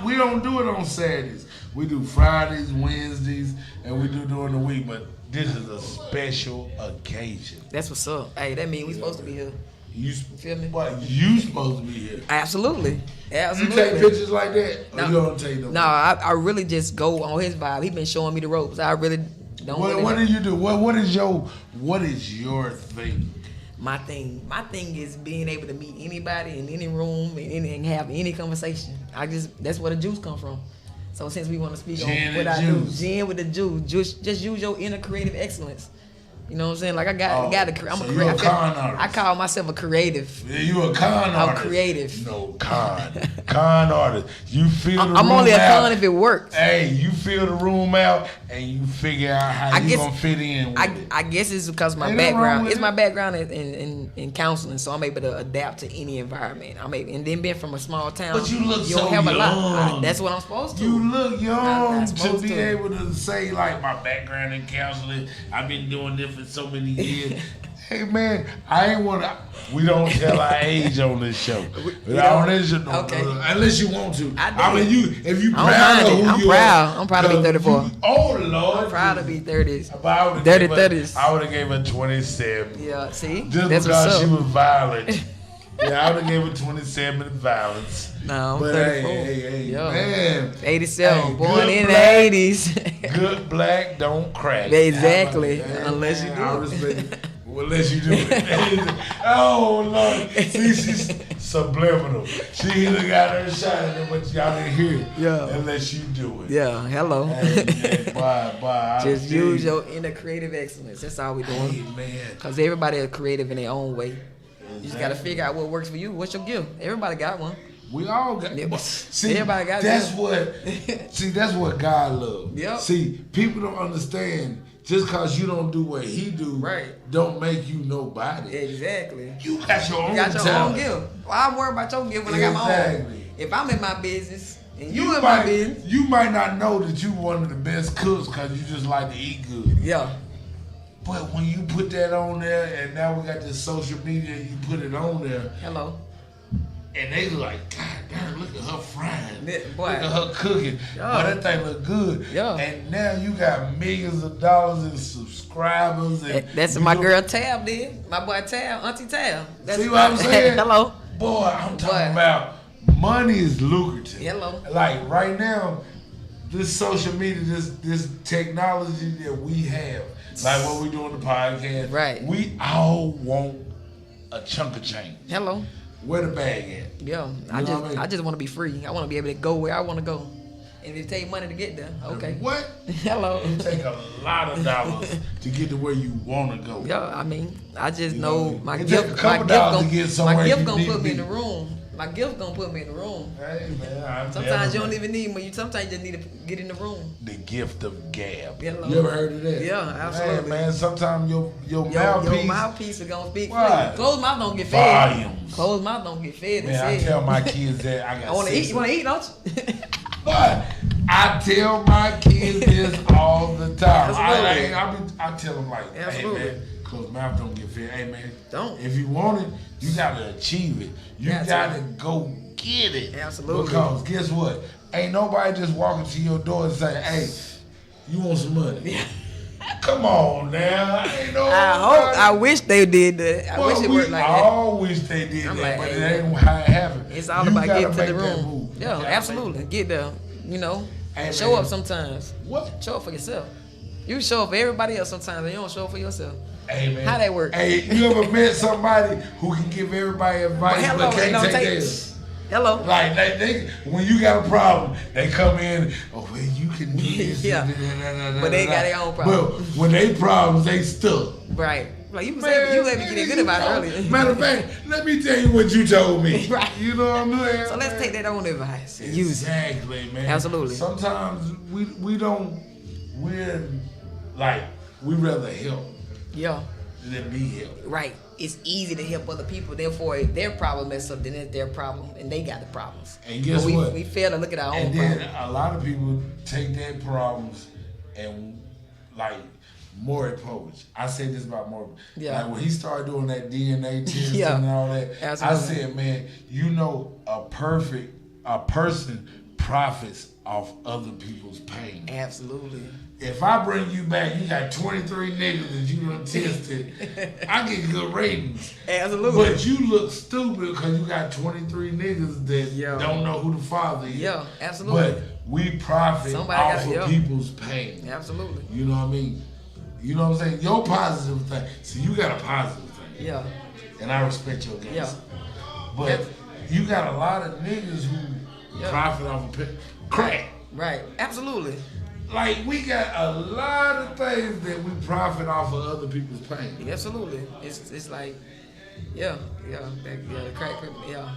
we don't do it on Saturdays. We do Fridays, Wednesdays, and we do during the week. But this is a special occasion. That's what's up. Hey, that means we supposed to be here. You feel me? What? You supposed to be here. Absolutely. You Absolutely. take pictures like that? Or No. you don't take them? No, I really just go on his vibe. He been showing me the ropes. I really don't. What do you do? What is your thing? My thing is being able to meet anybody in any room and have any conversation. That's where the juice come from. So since we want to speak Gin on what and I do, juice. gin with the juice, just use your inner creative excellence. You know what I'm saying? Like I'm so a you a creative. con artist. I call myself a creative. Yeah, you a con I'm artist. creative. No, con artist. You feel the room I'm only a out. con if it works. Hey, you fill the room out and you figure out how you gonna fit in with it. I guess it's because my Ain't nothing wrong background. with It's it. my background in counseling, so I'm able to adapt to any environment. And then being from a small town, But you look don't so have a lot. young. That's what I'm supposed to. You look young I'm to supposed be to. able to say like my background in counseling. I've been doing this for so many years. Hey man, I ain't wanna. We don't tell our age on this show. On this show, Okay. Unless you want to. I do. mean, if you I don't proud mind of it. who I'm you proud. are. I'm proud to be 34. Oh Lord, I'm proud to be 30s. But I would've Dirty gave her- 30s. I would have gave her 27. Yeah, see, Just that's because what's she up. was violent. Yeah, I would have gave her 27 and violence. No, I'm But 34. hey, Yo. man. 87, Hey, born good in the black. 80s. Good black don't crack. Exactly, Hey, unless you man, do I it. respect it. Well, unless you do it. Oh, Lord. See, she's subliminal. She either got her shot at it, but y'all didn't hear it. Yeah. Unless you do it. Yeah, hello. Hey, man, bye. Just use your inner creative excellence. That's all we Hey, doing. man. Because everybody is creative in their own way. You just got to figure out what works for you. What's your gift? Everybody got one. We all got. Yeah. See, Everybody got that's that. what. See, that's what God loves. Yep. See, people don't understand. Just cause you don't do what He do, Right. don't make you nobody. Exactly. You got your own You got your talent. own gift. Well, I'm worried about your gift when I got my own. Exactly. If I'm in my business and you in my business, You might not know that you one of the best cooks because you just like to eat good. yeah. But when you put that on there, and now we got this social media, you put it on there, Hello. and they like, God damn, look at her frying. Yeah, boy. Look at her cooking. Yeah. Boy, that thing look good. Yeah. And now you got millions of dollars in subscribers. And That's you my do- girl Tab did. My boy Tab, Auntie Tab. That's See what I'm saying? Hello. Boy, I'm talking Boy. about money is lucrative. Hello. Like right now, this social media, this technology that we have, like what we do on the podcast, Right. We all want a chunk of change. Hello. Where the bag at? Yeah. You I know just what I mean? I just want to be free. I want to be able to go where I want to go. And if it take money to get there, okay. What? Hello. It take a lot of dollars to get to where you want to go. Yeah, I mean, I just You know know, my it gift. take a couple dollars to get somewhere my gift you gonna need put to me in be. the room. My gift gonna put me in the room. Hey man, Sometimes you don't even need money. Sometimes you just need to get in the room. the gift of gab. Hello. You ever heard of that? Yeah, absolutely. Hey man, sometimes your Your mouthpiece. mouthpiece is gonna speak for Right. you. Closed mouth don't get fed. Volumes. Closed mouth don't get fed. Man, I tell my kids that I got. I want to eat. You want to eat, don't you? But I tell my kids this all the time. Absolutely. I tell them like, Absolutely. hey man, closed mouth don't get fed. Hey man, Don't. If you want it, you gotta achieve it. You That's gotta right. go get it. Absolutely. Because guess what? Ain't nobody just walking to your door and say, hey, you want some money? Come on now. Ain't no. I wish they did that. I wish it worked like that. all wish they did I'm that, like, but hey, it ain't how it happened. It's all You about gotta getting to the make that room. move. You Yeah, gotta absolutely. Get there. You know, Hey, show man. up sometimes. What? Show up for yourself. You show up for everybody else sometimes, and you don't show up for yourself. Hey man. How that work? Hey, you ever met somebody who can give everybody advice Hello, but they can't don't take take- theirs? Hello. Like they when you got a problem, they come in. Oh, well, you can do this. Yeah. da-da-da-da-da-da-da. But they got their own problems. But when they problems, they stuck. Right. Like you Man, let me get good about it earlier. Matter of fact, let me tell you what you told me. Right. You know what I'm saying? So let's take that own advice and use it. Exactly, man. Absolutely. Sometimes we don't. We're like we rather help Yeah. than be helped. Right. It's easy to help other people. Therefore, if their problem is something, it's their problem, and they got the problems. And guess But what? We fail to look at our own And then problem. a lot of people take their problems and like Maury Povich. I say this about Maury. Yeah. Like when he started doing that DNA test Yeah. and all that, Absolutely. I said, man, you know, a person profits off other people's pain. Absolutely. If I bring you back, you got 23 niggas that you done tested, I get good ratings. Absolutely. But you look stupid because you got 23 niggas that Yeah. don't know who the father is. Yeah, absolutely. But we profit Somebody off gotta- of yeah. people's pain. Absolutely. You know what I mean? You know what I'm saying? Your positive thing. So you got a positive thing. Yeah. And I respect your Yeah. guys. But you got a lot of niggas who Yeah. profit off of crack. Right. Absolutely. Like we got a lot of things that we profit off of other people's pain. Absolutely. It's like, the crack, yeah.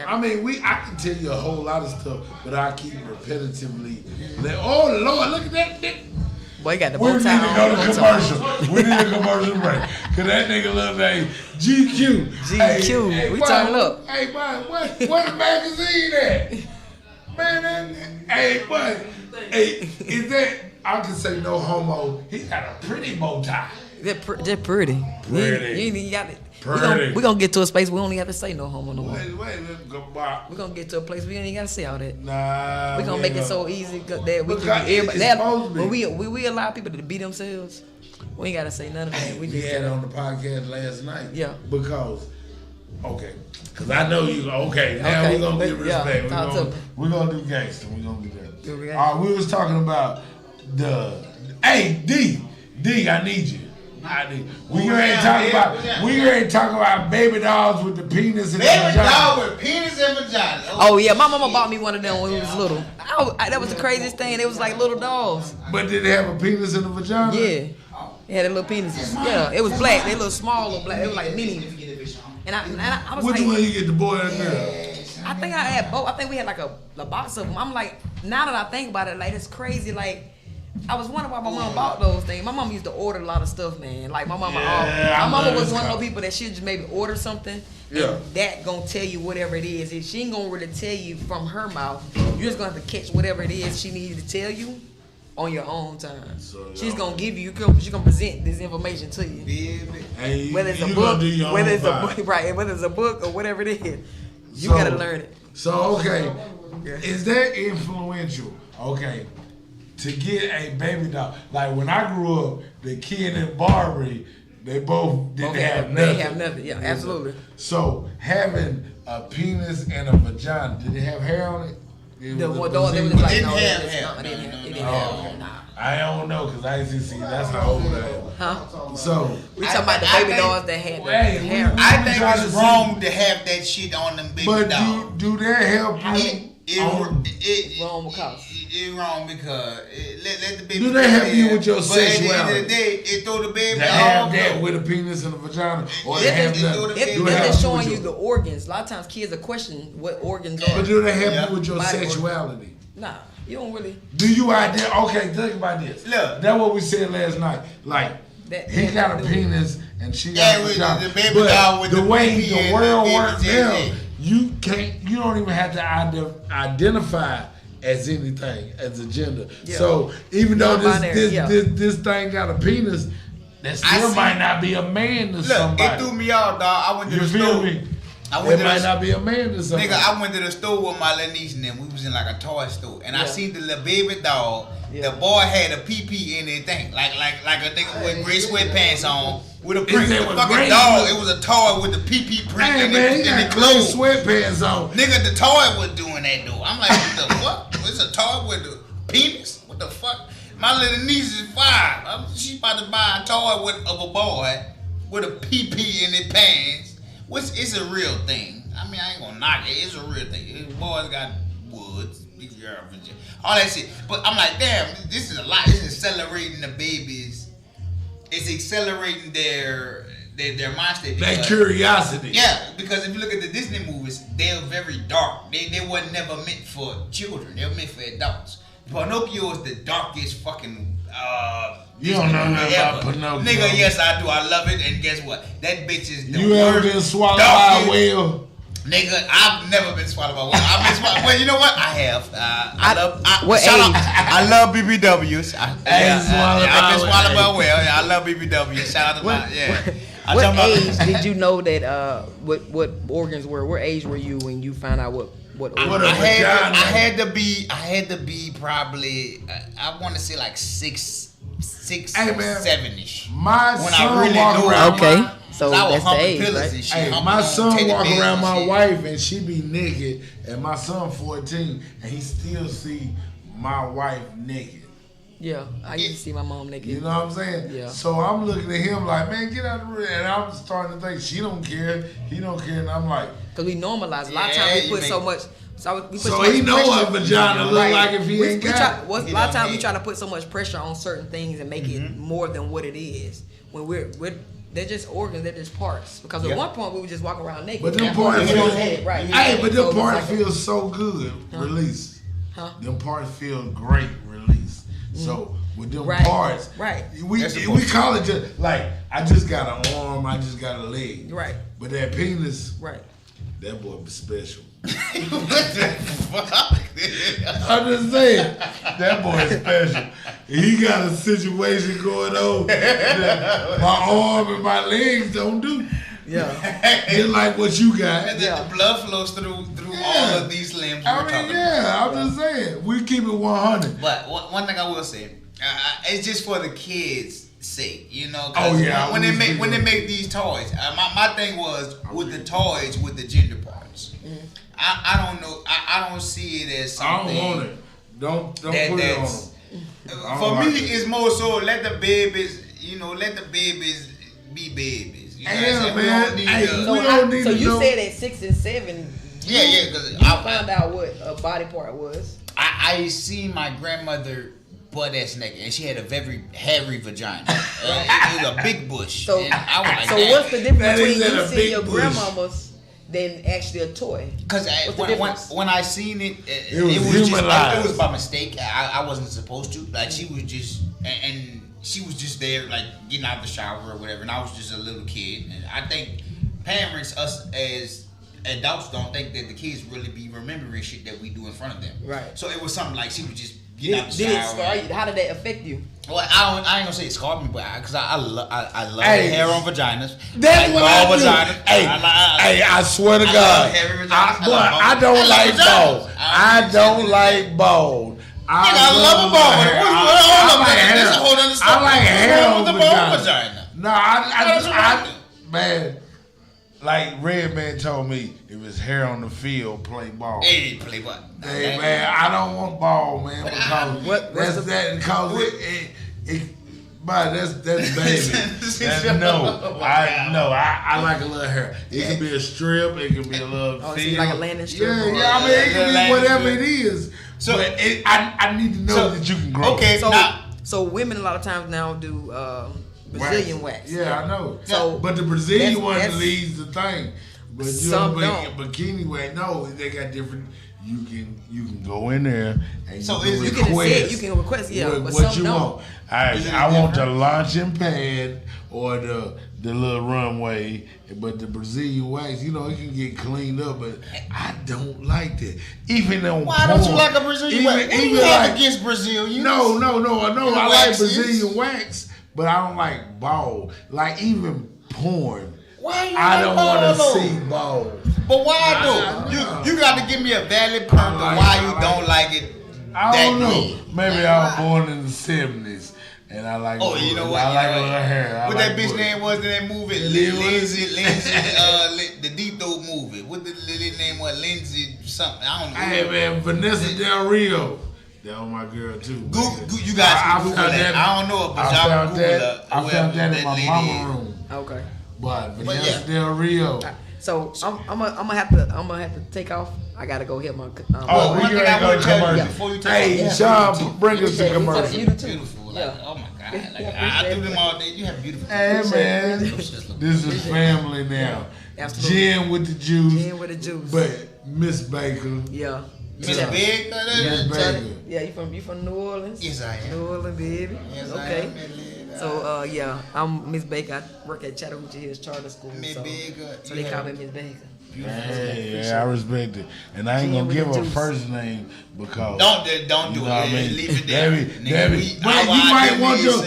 I mean, I can tell you a whole lot of stuff, but I keep repetitively. Oh Lord, look at that nigga. Boy, you got the We bow need to tie go on. to bow tie. commercial. We need a commercial break. Cause that nigga look like GQ. GQ. We boy, turn up. Hey, boy, what the magazine at? Man, hey, boy. Hey, is that? I can say no homo. He got a pretty bow tie. They're pretty. Pretty. You ain't got it. Pretty. We gonna get to a space we don't even have to say no homo no more. Wait, let's go back. We gonna get to a place we ain't even gotta say all that. Nah. We gonna make it so easy that we Because can it's everybody. That, supposed to be. when we allow people to be themselves, we ain't gotta say none of that. We We just had it gotta, on the podcast last night. Yeah. Because, I know you. Okay, now Okay, we're gonna give yeah, respect. talk to me. We're gonna do gangster. We're gonna do that. Do gangster. All right, we was talking about Hey, D, I need you. We ready to talk about baby dolls with the penis and the Baby vagina. dog with penis and vagina. Oh yeah, my mama bought me one of them when we was little. That was the craziest thing. It was like little dolls. But did they have a penis and a vagina? Yeah, it had a little penises. Yeah, it was black. They little small, little black. It was like mini. And I was Which like, one you get, the boy or the girl? I think I had both. I think we had like a box of them. I'm like, now that I think about it, like it's crazy. Like I was wondering why my mom bought those things. My mom used to order a lot of stuff, man. Like my mama, Yeah, my mama I was love one of this those people that she'd just maybe order something, Yeah. and that gonna tell you whatever it is. And she ain't gonna really tell you from her mouth. You're just gonna have to catch whatever it is she needed to tell you on your own time. So, She's y'all- gonna give you. She's gonna present this information to you. Hey, Whether it's a you book, gonna do your whether own it's a part. book, right? Whether it's a book or whatever it is, you So- gotta learn it. So okay, Yeah. is that influential? Okay, to get a baby doll. Like when I grew up, the kid and Barbie, they both didn't Okay, have they nothing. have nothing. Yeah, absolutely. So having a penis and a vagina, did it have hair on it? It The was a one dog that was bazooka. like, Didn't no, have it hair. didn't No, have, no. nah. I don't know because I used to see that's how old I am. Huh? So We talking about the I baby think- dolls that had the Hey, hair. I think trying to it's see- wrong to have that shit on them baby but dolls. do that help you? Wrong because. It's wrong because let the baby. Do they help you with your But at the end of sexuality? the day, it throw the baby To have off. that with a penis and a vagina, or Yeah, they have they that. do the- If do it they're help you showing with you your- the organs, a lot of times kids are questioning what organs But are. do they help Yeah. you with your Body organ. sexuality? Nah, you don't really. Do you identify? Okay, think about this. Look. That's what we said last night. Like, That- he that got a do it. penis and she Yeah, got a with vagina. the baby But doll with the the way pee the and world the works baby now, jelly. you don't even have to identify as anything as a gender. Yeah. So even though Non-binary, yeah. this thing got a penis, that still might not be a man to Look, somebody. it threw me off, dog. I went to You the feel store. me? I went It to might the not be a man to somebody. nigga. I went to the store with my little niece and them. We was in like a toy store, and I Yeah. seen the little baby doll. Yeah. The boy had a pee in his thing, like a nigga with gray sweatpants on with a print. that The was fucking great? doll, it was a toy with the pee print Hey in man, he the got gray clothes. sweatpants on. Nigga, the toy was doing that though. I'm like, what the fuck? It's a toy with the penis? What the fuck? My little niece is 5. She about to buy a toy of a boy with a pee in his pants. It's a real thing. I mean, I ain't gonna knock it. It's a real thing. Boys got woods, all that shit. But I'm like, damn, this is a lot. This is accelerating the babies. It's accelerating their mind state. That because- curiosity. yeah, because if you look at the Disney movies, they're very dark. They were never meant for children. They were meant for adults. Pinocchio is the darkest fucking You don't know nothing ever. about Pinocchio. Nigga, yes I do. I love it. And guess what? That bitch is the You ever worst, been swallowed by a darkest- whale? Nigga, I've never been swallowed by a whale. I've been swallowed. Well, you know what? I have. What shout age? out- I love BBWs. I've been swallowed by a swallowed by a whale. whale. Yeah, I love BBWs. Shout out to my I'm What talking about- age did you know that what organs were? What age were you when you found out what What organs? a I vagina. had to be probably I want to say like six, Hey, man. 7-ish. My When son I really walk knew around. Okay, My, so I was that's the humping age, pillows right? and shit. hey, humping my on son teddy walk bears around and my shit. wife and she be naked, and my son 14 and he still see my wife naked. Yeah, I used to see my mom naked. You know what I'm saying? Yeah. So I'm looking at him like, man, get out of the room. And I'm starting to think she don't care, he don't care, and I'm like, Because we normalize. A lot of Yeah, times we you put so make- much. So we put so much he know pressure- what vagina look Right. like if he ain't got it. A lot He of don't times we need try to put so much pressure on certain things and make it more than what it is. When we're they're just organs, they're just parts. Because Yeah. at one point we would just walk around naked. But them Yeah. parts We feel, don't have it, right? hey, but So them it's parts like- feel so good, release. Huh? Them parts feel great, release. So with them Right. parts, Right. we That's the we part. call it just like I just got an arm, I just got a leg. Right. But that penis, Right. that boy be special. What the fuck? I'm just saying, that boy is special. He got a situation going on that my arm and my legs don't do. Yeah. Just like what you got. And Yeah. then the blood flows through Yeah. all of these limbs we're I mean, talking yeah, I'm just saying, we keep it 100. But one thing I will say, it's just for the kids' sake, you know. 'cause Oh, yeah, when we they speak make these toys, my thing was with the toys with the gender parts. I don't know. I don't see it as I something. don't want it. Don't That- put it on that's- them. I For don't me, like it. it's more so let the babies, let the babies be babies. You know what I'm Yeah, saying? We man. don't need Hey, to- we So, don't need so to you know. said at 6 and 7, yeah, because you found out what a body part was. I seen my grandmother butt ass naked, and she had a very hairy vagina. It was a big bush. So, and I was like, so damn. what's the difference That between is you a seeing big your bush. grandmama's than actually a toy? Because What's the difference? when I seen it, It was just humanized. it was by mistake. I wasn't supposed to. Like she was just and she was just there, like getting out of the shower or whatever. And I was just a little kid. And I think parents, us as adults, don't think that the kids really be remembering shit that we do in front of them. Right. So it was something like she was just getting out the Did it shower. scar you? How did that affect you? Well, I ain't gonna say it scarred me, but because I love Hey, hair on vaginas. That's like what bald I do. vaginas. Hey, I swear to I God, love hairy vaginas. boy, I don't love like vaginas. bald. I don't like bald. I love a bald. hair. What's I wrong with like that? hair. That's a whole other story. I like What's hair wrong on with the bald vagina. vagina? No, What's wrong I with man, like Redman told me, if it's hair on the field, play ball. Hey, play what? Hey man, I don't want ball, man, because but that's baby. I like a little hair. It can be a strip, it can be a little so like a landing strip. Yeah, I mean it can be whatever it is. So but I need to know that you can grow. Okay, so women a lot of times now do Brazilian wax. Yeah, I know. So but the Brazilian one leads the thing. But you some know, bikini wax, no, they got different. You can go in there and you can request what you want. I want the launching pad or the little runway, but the Brazilian wax, you know, it can get cleaned up, but I don't like that. Even on why don't you like a Brazilian wax? What do you have against Brazilians? No. I like Brazilian wax, but I don't like ball. Like even porn. Why I don't want to see ball. But why though? You got to give me a valid point of why you don't like it. I don't know. Maybe I was born in the 70s. And I like. Oh, you know what? I like a little hair. What that bitch name was in that movie? Lindsay, the Dito movie. What the lady name was? Lindsay something. I don't know. Hey man, Vanessa Del Rio. That was my girl too. You guys can Google that. I don't know, but y'all Google that. I found that in my mama room. Okay. But Vanessa Del Rio. So I'm gonna have to take off. I gotta go hit my. One thing I want to tell you before you take off. Hey, Sean, bring us a commercial. You too. Beautiful. Like, oh my God. Like, I do them all day. You have beautiful. Hey man, this is family now. Absolutely. Gin with the juice. Gin with the juice. But Miss Baker. Yeah. Miss Baker. Miss Baker. Yeah, you from New Orleans? Yes, I am. New Orleans, baby. Yes, okay. I am. So I'm Miss Baker. I work at Chattahoochee Hills Charter School. Miss Baker. So they call me Miss Baker. Hey, I respect it, and I ain't gonna give her first name because don't do you know it. What I mean? Leave it there. But you might want your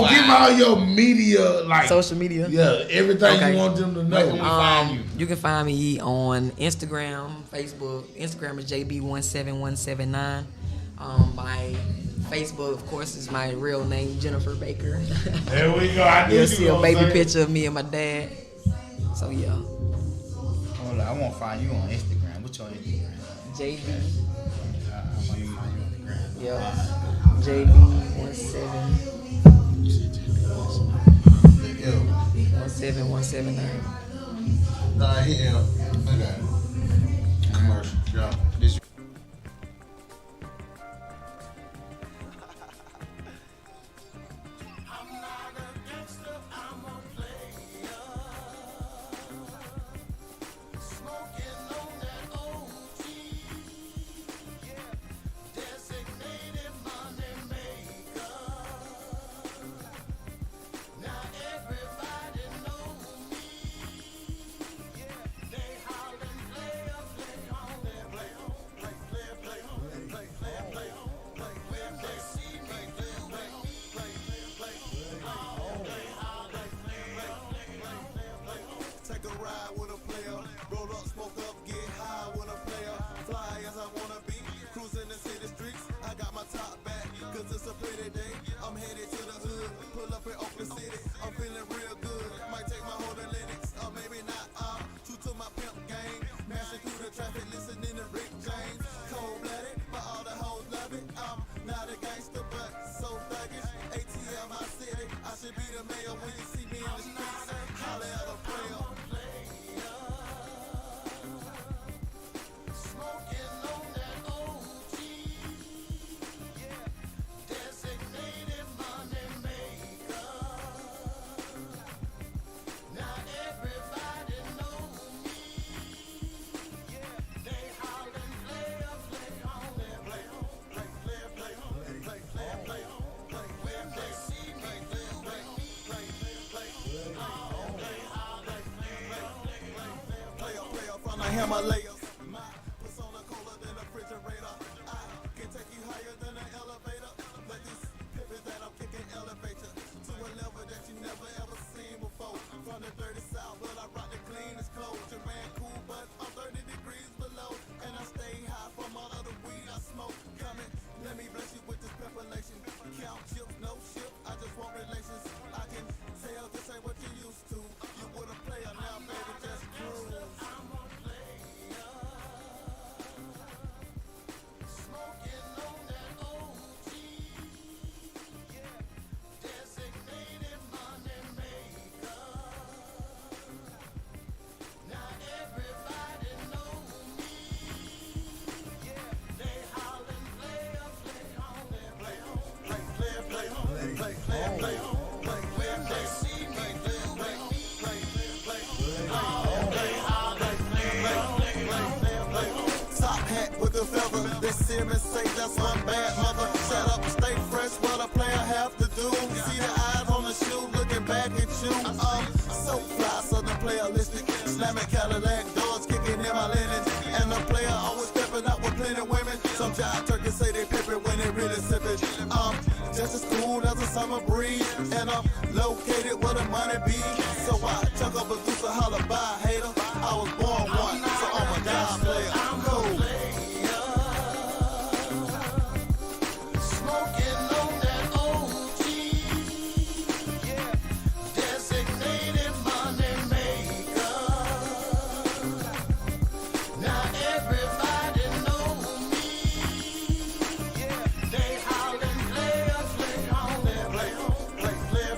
give all your media like social media. Yeah, everything you want them to know. You can find me on Instagram, Facebook. Instagram is JB17179. My Facebook, of course, is my real name, Jennifer Baker. There we go. You'll see a baby picture of me and my dad. So yeah. Hold on, I won't find you on Instagram. What's your Instagram? JB. I'm gonna find you on the gram. Yeah. JB17. 17179. Nah, he am. I got it. Commercial. Yeah. This. Himalayas. My persona colder than a refrigerator. I can take you higher than an elevator. Like these pimpers that I'm kicking elevator to a level that you never ever seen before. From the dirty south, but I rock the cleanest clothes. Your man cool, but I'm 30 degrees below. And I stay high from all of the weed I smoke. Coming, let me bless you with this preparation. Count chips, no ship. I just want relations. I can tell this ain't what you used to. You were a player, now baby, just cruise. They see him and say that's one bad mother. Shut up, stay fresh, what a player have to do. See the eyes on the shoe, looking back at you. So fly, southern player listening. Slamming Cadillac doors, kicking in my linen. And the player always stepping out with plenty women. Some jive turkeys say they pimpin' when they really sippin'. Just as cool as a summer breeze. And I'm located where the money be. So I chuck up a deuce of holla by hater. I was born one, so I'm a dime player. I'm cool. Smoking on that OG, designated money maker. Now everybody know me. They hollin' player, play on that, play on,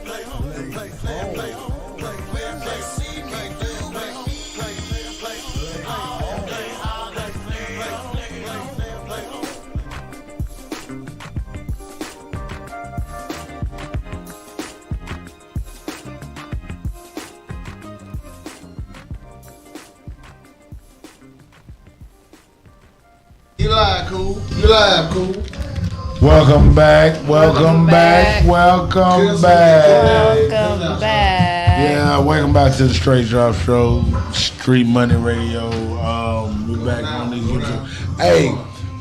play on, play on. When they see me do it, play all day, hollin', play on. You live, cool. You live, cool. Welcome back. Welcome back. Welcome back. Welcome back. Yeah, welcome back to the Straight Drop Show, Street Money Radio. We back on these YouTube. Hey,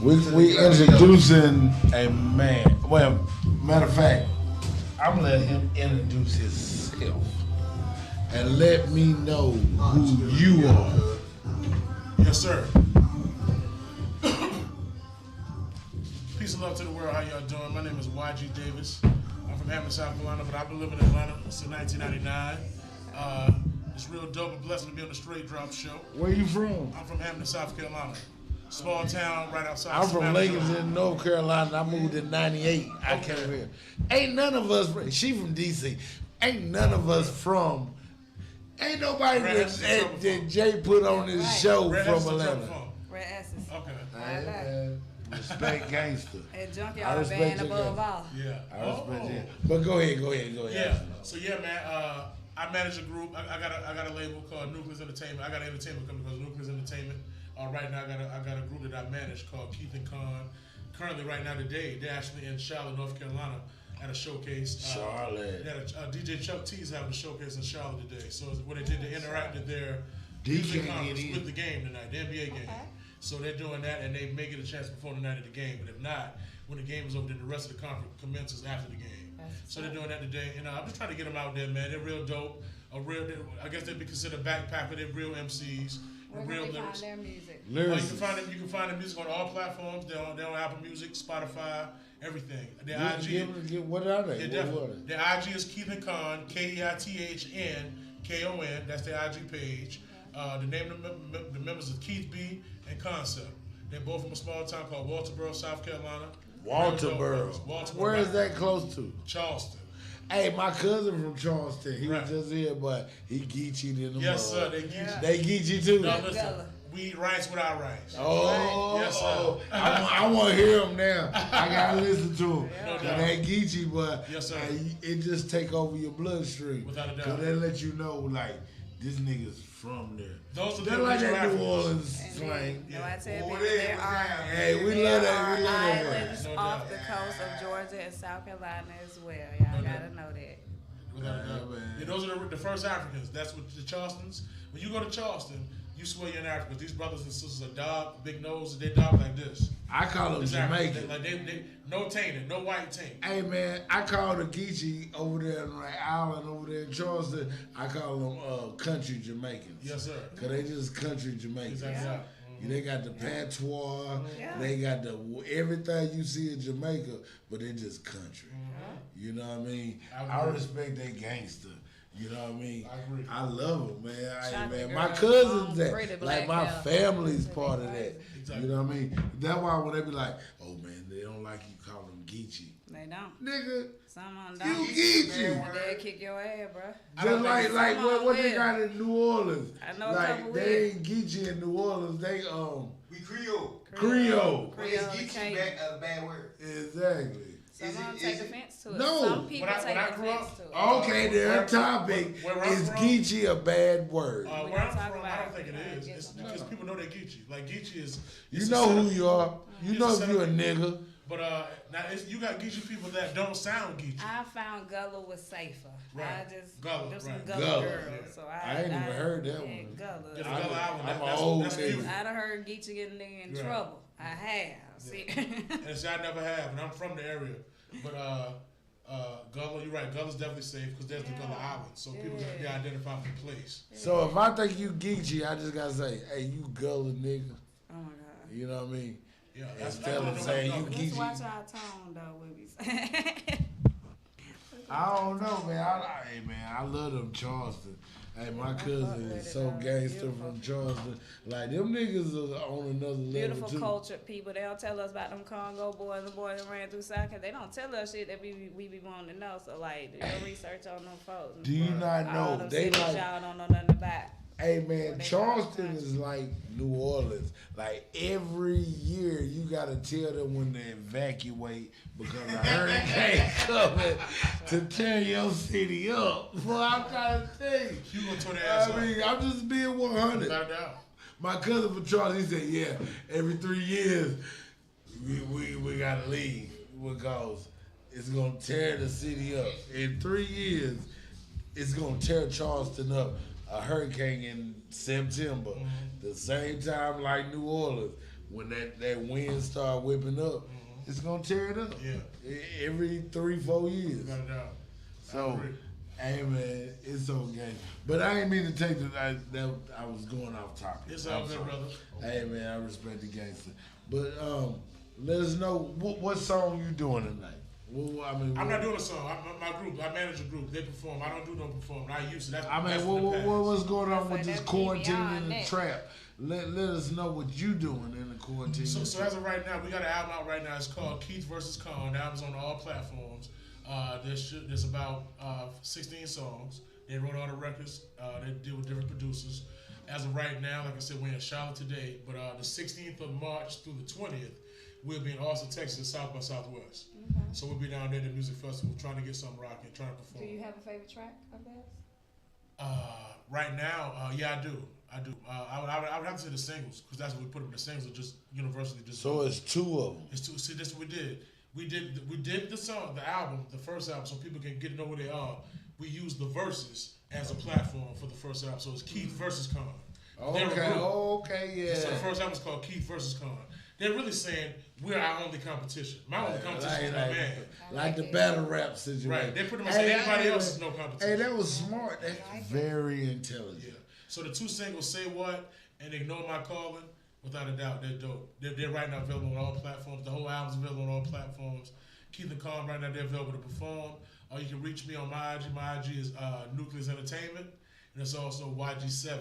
we introducing a man. Well, matter of fact, I'm gonna let him introduce himself and let me know who you are. Yes, sir. Peace and love to the world. How y'all doing? My name is YG Davis. I'm from Hampton, South Carolina, but I've been living in Atlanta since 1999. It's real dope and blessing to be on the Straight Drop Show. Where you from? I'm from Hampton, South Carolina. Small town right outside. I'm from Savannah, Lincoln Georgia. in North Carolina. I moved in '98. I Okay. came here. Ain't none of us. She from DC. Ain't none of us from. Ain't nobody that Jay put on this show Red from Essence is Atlanta. from. Red Essence. Okay. Right back. Respect gangster. And I Junkyard respect Band you above guys. all. Yeah. I respect you. But go ahead. Yeah. So yeah, man. I manage a group. I got a label called Nucleus Entertainment. I got an entertainment company called Nucleus Entertainment. Right now, I got a group that I manage called Keith and Con. Currently, right now today, they're actually in Charlotte, North Carolina, at a showcase. Charlotte. DJ Chuck T is having a showcase in Charlotte today. So what they did, they interacted their D music can't conference get in. with the game tonight, the NBA game. So they're doing that, and they may get a chance before the night of the game. But if not, when the game is over, then the rest of the conference commences after the game. So they're doing that today, and I'm just trying to get them out there, man. They're real dope. I guess they'd be considered backpacker. They're real MCs. Where Real can we lyrics. find their music? You can find the music on all platforms. They're on Apple Music, Spotify, everything. Their IG. What are they? Yeah, definitely. Their IG is Keith and Con, KEITHNKON. That's their IG page. The name of the members is Keith B and Concept. They're both from a small town called Walterboro, South Carolina. Walterboro. Where is that close to? Charleston. Hey, my cousin from Charleston. He Right. was just here, but he geechied in the Yes, mud. sir. They get you. They geechy too. No, listen. We eat rice without rice. Oh, Yes, sir. I want to hear him now. I gotta listen to him. No Cause doubt. they geechy, but Yes, sir. it just take over your bloodstream. Without a doubt. Cause they let you know like this nigga's from there. Those are They the like original that New Africans. Orleans And slang. then, I tell Oh, people it there is. are Hey, we love that. We love that. islands No off doubt. the coast of Georgia and South Carolina as well. Y'all gotta know that. Without a doubt. man. Yeah, those are the first Africans. That's what the Charlestons. When you go to Charleston, you swear you're in Africa. These brothers and sisters are dark, big nose. They dark like this. I call them It's African. Jamaican. Like they no tainted, no white taint. Hey man, I call the Geechee over there in like Island over there in Charleston. I call them country Jamaicans. Yes, sir. Cause they just country Jamaicans. Exactly. Yeah. Yeah. They got the patois. Yeah. They got the everything you see in Jamaica, but they just country. You know what I mean? I I agree. respect they gangster. You know what I mean? I agree. I love them, man. Hey, Chocolate man, girl, my cousins pretty that, black like my girl. family's part of that. Exactly. You know what I mean? That's why when they be like, oh man, they don't like you call them Geechee. They don't. Nigga, Some of them you don't. Geechee. They'll kick your ass, bro. Just like Come what on, they Will. got in New Orleans. I know a like couple they Will. ain't Geechee in New Orleans. They We Creole. Creole. Creole, they can't- a bad word. Exactly. Some of them take offense to it. No. Some people take offense to it. Okay, their topic where I'm is from- Geechee a bad word. We Where don't I'm talk from, about I don't think it it. is. It's because people know they're Geechee. Like Geechee is. You it's a know who setup. you are. You It's know a if you're a setup. nigga. But now you got Geechee people that don't sound Geechee. I found Gullah was safer. Right. I just Gullah, there's some right. Gullah, Gullah, girls. yeah. So I ain't even heard that yeah, one. Gullah. Yeah, the Gullah album. I'm That's an old that's nigga. music. I done heard Geechee get a nigga in Right. trouble. I have. See. And see, I never have, and I'm from the area. But Gullah, you're right. Gullah's definitely safe because there's the Gullah Island, so people can be identified from place. So if I think you Geechee, I just gotta say, hey, you gullah nigga. Oh my God. You know what I mean? Yeah, Instead of saying you Let's watch Geechee. our tone though. What we say. I don't know, man. Hey, man, I love them Charleston. Hey, my cousin is so gangster from Charleston. Like, them niggas are on another level, Beautiful too. cultured people. They don't tell us about them Congo boys and boys that ran through South Carolina. They don't tell us shit that we be wanting to know. So like, do your research on them folks. Do you not All know? them They cities like, y'all don't know nothing about. hey, man, Charleston is like New Orleans. Like, every year you gotta tell them when to evacuate because a hurricane coming to tear your city up. Well, I'm trying to tell you. You gonna turn their ass I mean, I'm just being 100. Without a doubt. My cousin from Charles, he said, yeah, every 3 years we gotta leave because it's gonna tear the city up. In 3 years, it's gonna tear Charleston up. A hurricane in September, the same time like New Orleans, when that wind start whipping up, it's gonna tear it up. Yeah. Every 3-4 years. Without a doubt. So, agree. hey man, it's okay. But I ain't mean to take that I was going off topic. It's all I'm good, sorry. brother. Hey man, I respect the gangster. But let us know what song you doing tonight. Well, I mean, I'm not doing a song. My group, I manage a group. They perform. I don't do no performing. I used to. That's, I that's mean, from the past. what's going on That's with like this that quarantine beyond and the that. trap? Let us know what you doing in the quarantine. So as of right now, we got an album out right now. It's called Keith vs. Con. The album's on all platforms. There's about 16 songs. They wrote all the records. They deal with different producers. As of right now, like I said, we're in Charlotte today. But the 16th of March through the 20th, we'll be in Austin, Texas, South by Southwest. Okay. So we'll be down there at the music festival, trying to get something rocking, trying to perform. Do you have a favorite track of theirs? Right now, yeah, I do. I would have to say the singles because that's what we put them. The singles are just universally just. So it's two of them. It's two. See, this what we did. We did the song, the album, the first album, so people can get to know who they are. We used the verses as a platform for the first album, so it's Keith versus Con. Okay, yeah. So the first album is called Keith versus Con. They're really saying we're our only competition. My only competition is my man. Like the battle rap situation. Right. They pretty much say everybody else is no competition. Hey, that was smart. That's very intelligent. Yeah. So the two singles, Say What and Ignore My Calling, without a doubt, they're dope. They're right now available on all platforms. The whole album's available on all platforms. Keith and Calm right now, they're available to perform. Or you can reach me on my IG. My IG is Nucleus Entertainment. And it's also YG7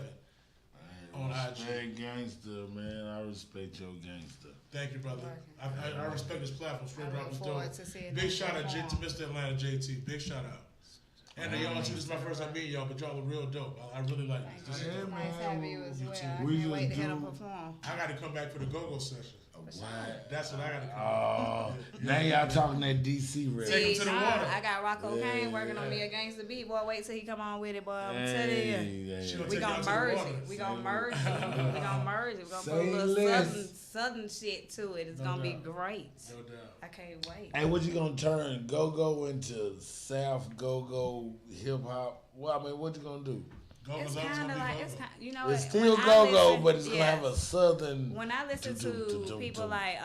on IG. Respect gangster, man. I respect your gangster. Thank you, brother. I respect this platform. Straight I Drop look is forward dope. to seeing Big them shout out to perform. Mr. Atlanta JT. Big shout out. And to y'all too. This is my first time meeting y'all, but y'all are real dope. I really like this. This is Yeah, dope. Nice having you as You well. too. I We can't wait to just hear them do- perform. I got to come back for the go-go session. Why? That's what I got to come back. Now y'all talking that DC rap. Take 'em to the water. I got Rocco Yeah, Kane working on yeah. me against the beat. Boy, wait till he come on with it, boy. I'm telling you. Hey, She yeah. gonna We take gonna y'all to the merge water. it. We gonna merge it. We gonna merge it. We gonna put a Say little less. southern shit to it. It's No gonna be doubt. great. No doubt. I can't wait. Hey, what you gonna turn go-go into South go-go hip-hop? Well, I mean, what you gonna do? It's Go-go's always kind gonna of be like go-go. it's kind. You know, It's what, still when I go-go, listen- but it's gonna yeah. have a southern... When I listen to people like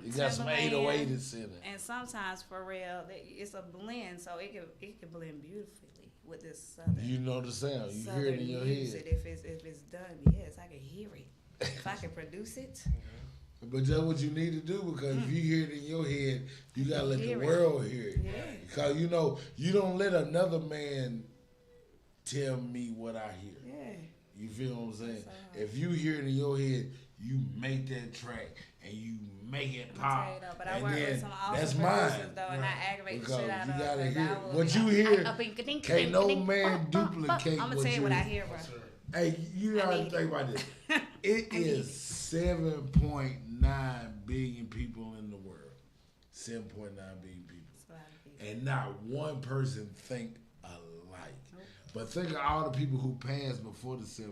You got some Timbaland 808s in it. and sometimes Pharrell, it's a blend, so it can blend beautifully with this southern. You know the sound. You southern hear it in your music. head. If it's done, yes, I can hear it. If I can produce it, But that's what you need to do because if you hear it in your head, you gotta let the Hear it. world hear it. Yeah. Because you don't let another man tell me what I hear. yeah. You feel what I'm saying? So- If you hear it in your head, you make that track and you make it I'll tell pop. you though, but I and work then with some awesome that's producers mine. though, and I aggravate the Because shit out you of gotta them. hear I it. will What be you like, hear, can't no man duplicate I'm gonna what tell you what you- I hear, bro. Hey, you I gotta need think about this. It I need is 7.9 billion people in the world. 7.9 billion people. So and not one person think alike. But think of all the people who passed before the 7.8,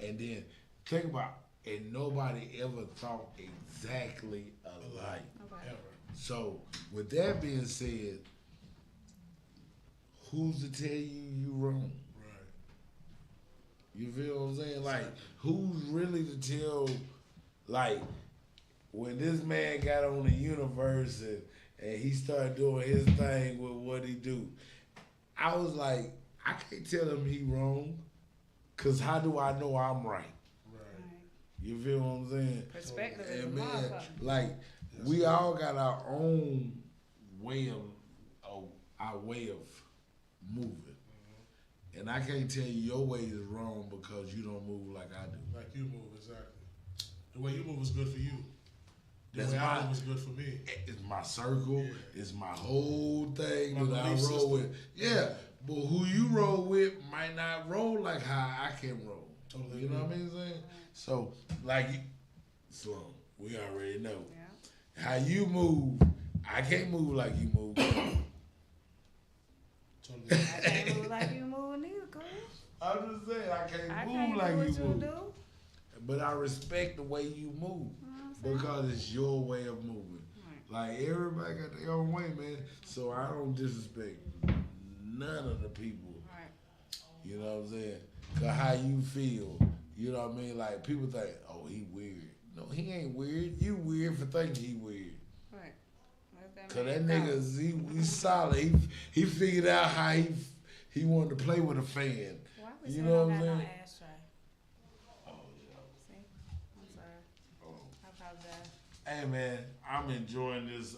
and then think about, and nobody ever thought exactly alike. Okay. So with that being said, who's to tell you wrong? Right. You feel what I'm saying? Like, who's really to tell, like, when this man got on the universe and he started doing his thing with what he do, I was like, I can't tell him he wrong, because how do I know I'm right? Right. You feel what I'm saying? Perspective is a And man, motherfucker. like, we all got our own way of moving. And I can't tell you your way is wrong because you don't move like I do. Like you move, exactly. The way you move is good for you. The That's way I my- move is good for me. It's my circle. Yeah. It's my whole thing My that I roll belief system. with. Yeah, but who you roll with might not roll like how I can roll. Totally You know what I agree. mean? Saying? So, like, Sloan, we already know. Yeah. How you move, I can't move like you move. Totally. I can't move like you move neither, cool. I'm just saying, I can't I move can't like do what you you move. do. But I respect the way you move You know what I'm saying? because it's your way of moving. Right. Like, everybody got their own way, man. So I don't disrespect none of the people. Right. You know what I'm saying? Cause how you feel, you know what I mean? Like, people think, oh, he weird. No, he ain't weird. You weird for thinking he weird. Right. Let Cause man that go. nigga, he solid. He figured out how he wanted to play with a fan. Why we You say know I what I'm got no saying? ashtray? Oh, yeah. See? I'm sorry. Oh. I apologize. Hey, man, I'm enjoying this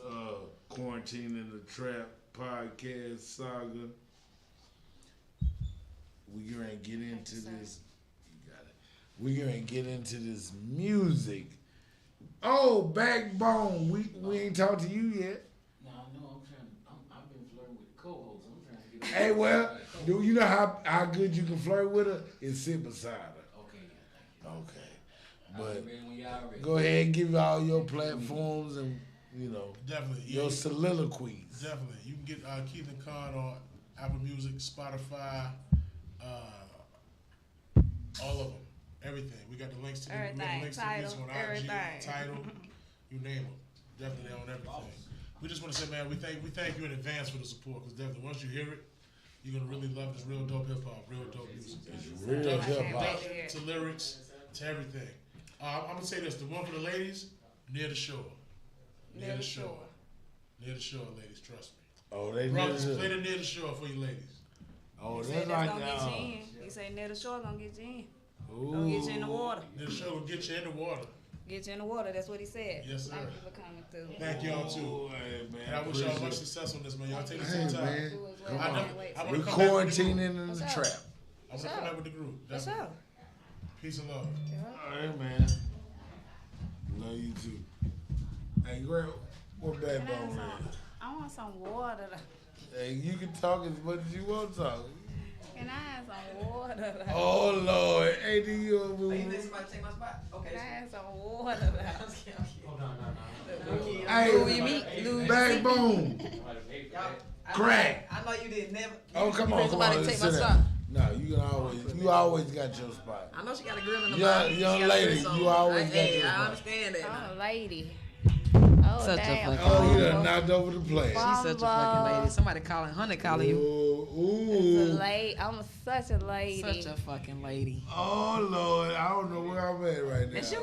Quarantine in the Trap podcast saga. We gonna get into you, sir. this. You got it. We gonna get into this music. Oh, Backbone. We ain't talked to you yet. No, I'm trying. I've been flirting with the co-host. I'm trying to get. Hey, well, do you know how good you can flirt with her? Is sit beside her. Okay, yeah, thank you. Okay. I'll But be ready when y'all ready. go ahead and give all your platforms and, you know, Definitely. your soliloquies. Definitely. You can get Keith and Con on Apple Music, Spotify, all of them. Everything. We got the links to the, we got the Everything. links to the music Title, on IG, everything. title, you name them. Definitely on everything. We just want to say, man, we thank you in advance for the support, because definitely once you hear it, you're gonna really love this real dope hip hop, real dope music. Real Definitely hip hop. down to lyrics, to everything. I'm gonna say this: the one for the ladies, Near the Shore. Near the Shore. Near the Shore, ladies. Trust me. Oh, they Brothers, did play it. the Near the Shore for you ladies. Oh, He said that's that's like gonna get that. you in. He said near the shore gonna get you in. Ooh. Gonna get you in the water. Near the Shore will get you in the water. Get you in the water. That's what he said. Yes, sir. Thank you for coming through. Thank y'all too. Hey, man. And I wish y'all much appreciate it. success on this, man. Y'all take Hey, some time. man. Come I on. know- I wanna We come back with the quarantining group. in the What's up? trap. I'm gonna come back with the group. For Definitely. sure. Peace and love. All right, man. Love you too. Hey, Greg, what Can I have Backbone some? is? I want some water. though. Hey, you can talk as much as you want to talk. Can I have some water? though? Oh, Lord. Hey, do you Are you boo? letting somebody take my spot? Okay. Can I have some water? though? Hold on, no. Hey, Louis meat. Louis Backbone. Y'all, Crack. I know you didn't never. Oh, come you on, let come somebody on. take Sit my down. spot. No, you always got your spot. I know she got a grill in the Young- bottom. She young got a lady, grill, so you always got hey, your I spot. understand that. Oh, lady. Oh, Such a damn. fucking- Oh, you done knocked over the plate. She's such a fucking lady. Somebody calling, honey calling you. Ooh. I'm such a lady. Such a fucking lady. Oh, Lord. I don't know where I'm at right now. That's you?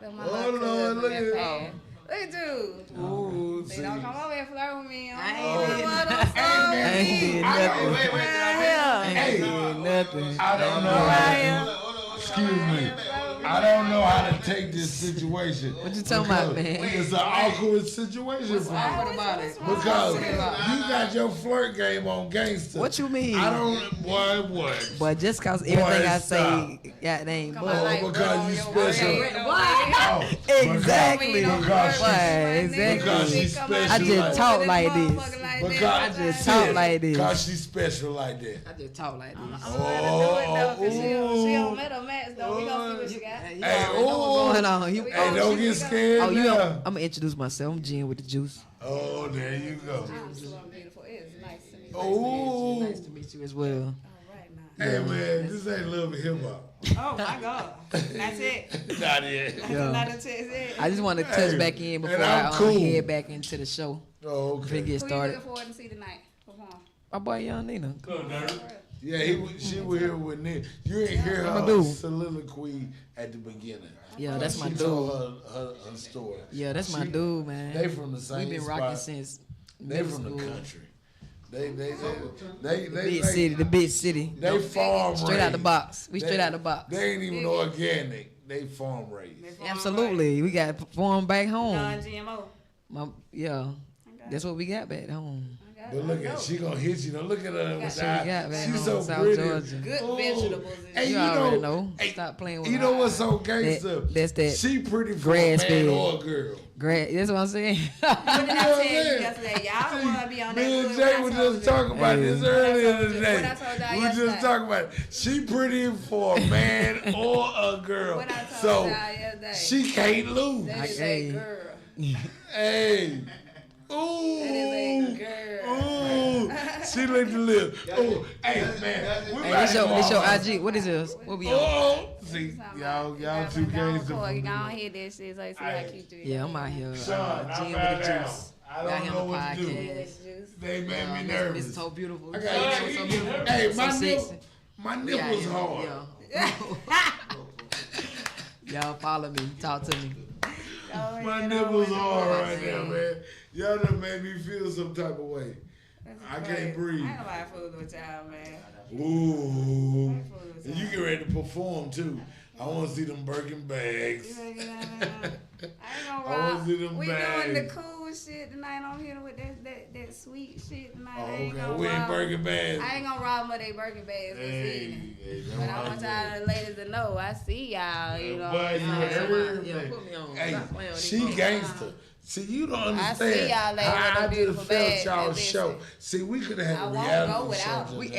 Look, my Oh, little Lord, cousin, look that at bad. Look at you. Ooh, They see. don't come over here and flirt with me. I Oh. ain't did What nothing. the I ain't did nothing. Wait, Ain't Hey. did nothing. I don't know how to, excuse me. I don't know how to take this situation. What you talking about, because man? It's an awkward situation for me. What about it? Because you got your flirt game on gangster. What you mean? I don't, what? But just cause everything I stop. say, goddamn, Come boy. on, like, because you bro, special. your What? Oh, Exactly. Because Why? Exactly. Because she's special. I just talk like this. Because I just talk like this. Because she's special like that. I just talk like this. I'm gonna let her do it though, cause she Oh, don't let her match though. We gonna see what she got. that. You Hey, already know what's ooh. going on. You, Hey, don't get scared. oh, you now. know, I'm gonna introduce myself. I'm Jen with the juice. Oh, there you go. I'm so beautiful. It is nice to meet you. Oh, Nice to meet you as well. All right now. hey man, this ain't love and hip hop. Oh my God. That's it. Not yet. That's Yeah. another test. It. I just want to touch back in before and I'm I cool. head back into the show. Oh, Before we okay. get Who you started. looking forward to see tonight? Perform. My boy Young Nina. Yeah, she was here with Nick. You ain't hear I'm a her dude. soliloquy at the beginning. Yeah, that's my She dude. told her story. Yeah, that's my She- dude, man. They from the same We've been spot. rocking since They middle from school. the country. They Big city, the big city. They farm Straight out the raised. box. We They- straight out the box. They ain't even organic. They farm raised. Absolutely. We got to perform back home. Non-GMO. Yeah, that's what we got back home. But look at she gonna hit you. Now look at her. With That's what we got back She's home, so South pretty. Georgia. Good Ooh. vegetables. Hey, You you already know. know. Hey, Stop playing with you my know what's so That- gangster? that's that She pretty for grass a man fed. or a girl. That's what I'm saying. What did I You know what I'm tell you saying? yesterday? Y'all don't want to be on that. Me and good Jay when I were told just you. talking about this earlier today. What I told y'all We were just yesterday. talking about it. She pretty for a man or a girl. What I told So y'all yesterday. she can't lose. That is Hey. a girl. Hey. Ooh. That is a girl. Ooh. She licked the lip. Ooh. Hey, man. We Hey, about this to your go off. IG. What is this? What we on? Oh. See, y'all too Go gangster. on hit this shit so you see how cute you is. Yeah, I'm out here. Son, I Jen with found the out. juice. I We out don't here know on the what to do. podcast. They made me Miss nervous. So beautiful. I got So beautiful. Hey, So my sexy. my We out nipples here. hard. Yeah. Y'all follow me. Talk to me. My nipples hard right now, man. Y'all done made me feel some type of way. I can't breathe. I ain't nobody fooling with y'all, man. Ooh. I ain't fooling with And y'all. you get ready to perform too. I want to see them Birkin bags. I ain't gonna I wanna rock. see them We doing the bags. cool shit tonight. I'm here with that sweet shit tonight. Oh, I ain't okay. gonna We ain't rob- Birkin bags. I ain't gonna rob them of they Birkin bags this Hey, evening. hey, that's But I what want I'm y'all the ladies to know I see y'all. You know. But what I'm you saying? heard Yeah, me. put me on. Hey, Stop playing with she these folks. gangster. See, you don't understand see y'all later with how them I just beautiful felt bags. y'all And show. listen, See, we could have had I a won't reality go show. without. just We now.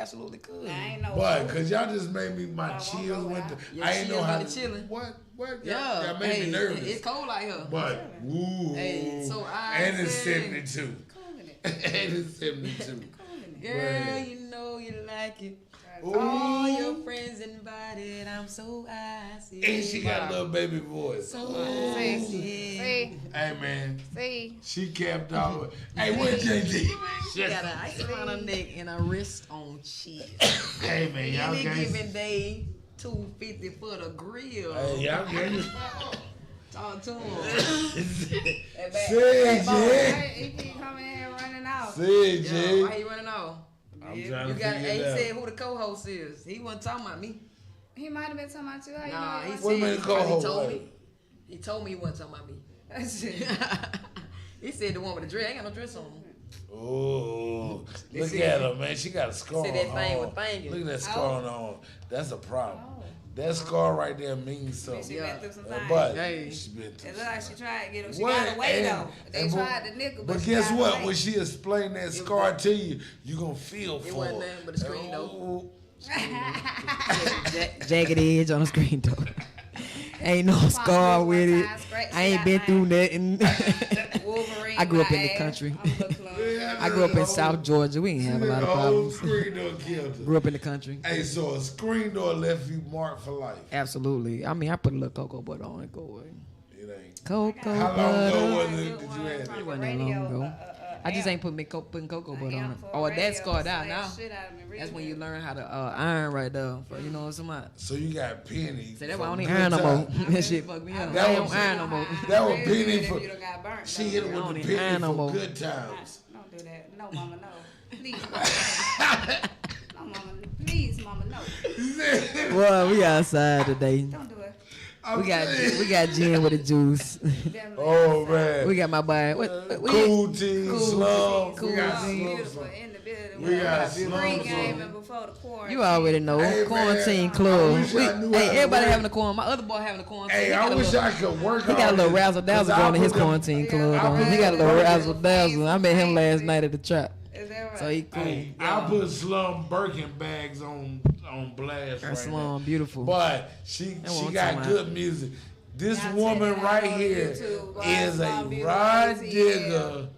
absolutely could. I ain't no. But, cause y'all just made me, my I won't chills go went without. to, Your I ain't know chills how been to, chilling. what, Yeah. y'all made Hey, me nervous. It's cold out here. But, ooh, Hey, so I and it's say- 72. Cooling it. And it's 72. Cooling it. Girl, you know you like it. Ooh. All your friends invited. I'm so icy. And she got a little baby voice. so See, icy. see, Hey, man, see. she kept out. Hey, where JD? She got an ice around her neck and a wrist on cheese. Hey, man, y'all Any gangster. given day, $250 for the grill. Hey, y'all gangster. Talk to him. Say Hey, it, Jay, he keep coming in here running out. Say it, Yeah, Jay. why you running off? I'm You trying to got. figure He it out. said who the co-host is. He wasn't talking about me. He might have been talking about you. How you Nah, know he it said What made he co-host told like? me. He told me he wasn't talking about me. wasn't? He said the one with the dress. I ain't got no dress on. Ooh, They look said- at her, man. She got a scar said on that her thing arm. was banging. Look at that scar on her arm. That's a problem. That scar right there means She something. been through some things. But Hey. she been through It looked like she tried to get him. She What? got away And- though. They and tried to nickel, But she guess got what? away. When she explain that scar to you, you gonna feel It for wasn't it. nothing but a screen though. Ooh. Jagged edge on the screen door. Ain't no scar with it. I ain't been through nothing. Wolverine. I grew up my in the ass. country. I'm a little close. I grew up in South Georgia. We didn't have a lot of The whole problems. screen door killed her. Grew up in the country. Hey, so a screen door left you marked for life. Absolutely. I mean, I put a little cocoa butter on it. Go away. It ain't. Cocoa How long butter. ago was it that you had It that? wasn't that long ago. I just ain't putting cocoa butter on it. Oh, that's scarred out now. That's when you learn how to iron right there. For, you know what I'm saying? So you got Penny. So that's why I from don't even Good iron no more. Time. That shit fucked me up. That I was- don't iron no more. That was Penny If for. you done got burnt, She though. hit it I with don't the even penny iron no for more. good times. Don't do that. No, mama, no. Please. Mama. No, mama. Please, mama, no. Well, we outside today. Don't do it. We got gin with the juice. Definitely Oh outside. man. We got my boy. Cool team, Cool slum. team, We got cool team. slum. Beautiful in the building. We got Free slum. gaming before the quarantine. You already know. Hey, Quarantine man, club. I wish I knew how Hey, to everybody work. having a quarantine. My other boy having a quarantine. Hey, He I got a wish little- I could work He on got a little this, razzle 'cause dazzle I going in his put them- quarantine Yeah, club. I On. He got a little really razzle dazzle. do. I met him last night at the trap. Is that right? So he cool. Hey, I put Slum Birkin bags on blast right Slum, now. beautiful. But she got good music. This Y'all woman check it out right on here YouTube, boy. is Slum a Beautiful Rod ATL. Digger.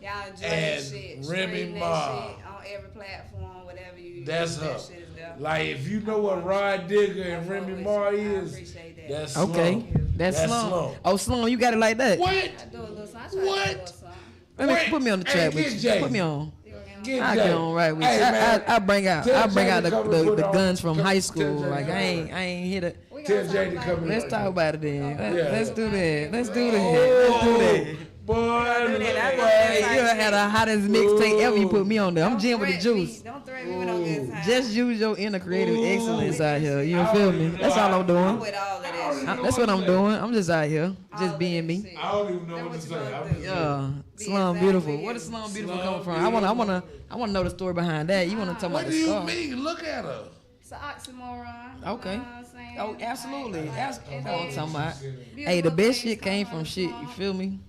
Y'all enjoy and that shit. Remy Stream Ma. that shit on every platform, whatever you That's use, her. that shit is there. Like if you know what Rod Digger and Remy Ma is, appreciate that. that's Slum. Okay, that's Slum. Slum. Oh, Slum, you got it like that. What? I do a little song. I try to do a little song. Put me on the Hey, track get with you. Jay. Put me on. Get I Jay. get on right with Hey, you. man. I bring out Tell the Jay to come and put on- guns from tell- high tell school. Jay to Like come I on. ain't hit it. Tell Jay to come in. Let's talk about it then. Yeah. Let's do that. Let's do that. Let's do that. Boy, Hey, you had the hottest mixtape ever. You put me on there. I'm Jim with the juice. Don't threaten me with no good time. Just use your inner creative excellence out here. You feel me? That's all I'm doing. with all of that shit. That's what I'm doing. I'm just out here, just being me. I don't even know what to say. I'm just Yeah, Slum Beautiful. Where does Slum Beautiful come from? I wanna know the story behind that. You wanna talk about What the do you scar? mean? Look at her. It's an oxymoron. Okay. You know what I'm saying? Oh, absolutely. Like, That's it what I'm is. talking about. Beautiful Hey, the best things shit came come from from shit. small. You feel me?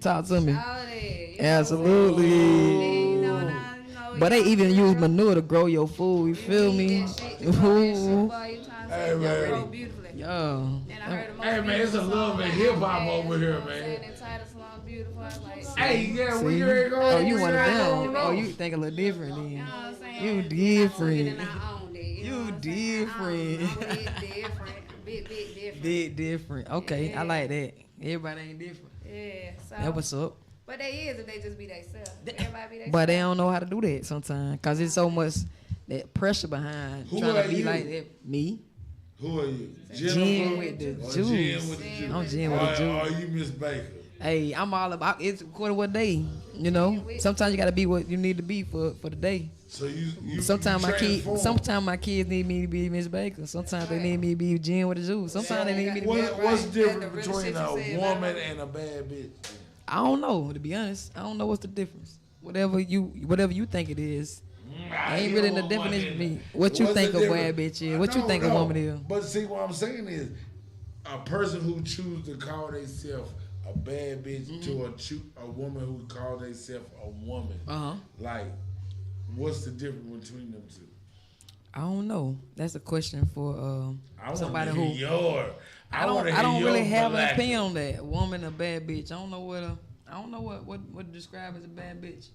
Talk to me. All that, you know, Absolutely. you know, now, you know, But they young even girl, use manure to grow your food. You feel me? that shit, you know, that shit, Ooh. boy, you trying to Hey, say you man. grow beautifully. Yo. And I heard the most Hey, man, it's a beautiful love song and on hip hop Outkast, over here, you know what I'm man. saying? Entitled Slum Beautiful. I was like, Hey, yeah, See? we ain't going. Oh, you we one of ain't them. going Oh, off. you think a little different then. you know what I'm saying? You And I took it different. and I owned it, you know You what I'm saying? different. I'm big different. Big different. Big different. Okay, I Yeah. like that. Everybody ain't different. Yeah, so. That what's up. But they is if they just be themselves. Everybody be themselves. But they don't know how to do that sometimes, cause it's so much that pressure behind Who trying are to be you? like that. Me, Who are you? Jim with the Or juice. Jim with the juice. I'm Jim with the Or juice. you Miss Baker? Hey, I'm all about it's quarter what day. You know, sometimes you gotta be what you need to be for the day. So you Sometimes transform. my kids need me to be Miss Baker. Sometimes they need me to be Jim with the juice. Sometimes they need me to be. What's Right. different And the real between shit you a said woman about her. and a bad bitch? I don't know, to be honest. I don't know what's the difference. Whatever you think it is. Ain't really the definition for me. What you What's think the a difference? bad bitch is? What you No, think a no. woman is? But see, what I'm saying is, a person who chooses to call themselves a bad bitch Mm-hmm. to a woman who call themselves a woman. Uh-huh. Like, what's the difference between them two? I don't know. That's a question for I somebody want to who hear your. I wanna don't. hear I don't really your have an vernacular. opinion on that. Woman, a bad bitch. I don't know what to describe as a bad bitch.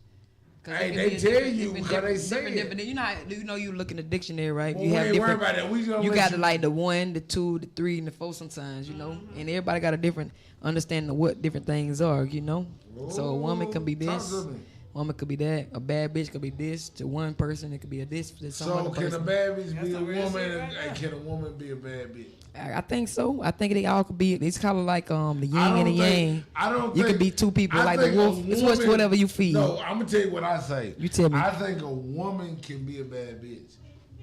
'Cause Hey, it can they be a tell different- you different- because they different- say different it. defini- You know, you look in the dictionary, right? Well, you we have ain't worried different. about that. We gonna You let got you- like the 1, the 2, the 3, and the 4 sometimes. You know, and everybody got a different understanding of what different things are. You know, so a woman can be Talk this. to me. Woman could be that. A bad bitch could be this. To one person, it could be a this to some So other can a person. bad bitch be a some real woman, shit right and can a woman be a bad bitch? I think so. I think they all could be. It's kind of like the I yin and the don't think- yang. I don't You think, could be two people, I like the think a wolf. It's woman- whatever you feed. No, I'm gonna tell you what I say. You tell me. I think a woman can be a bad bitch,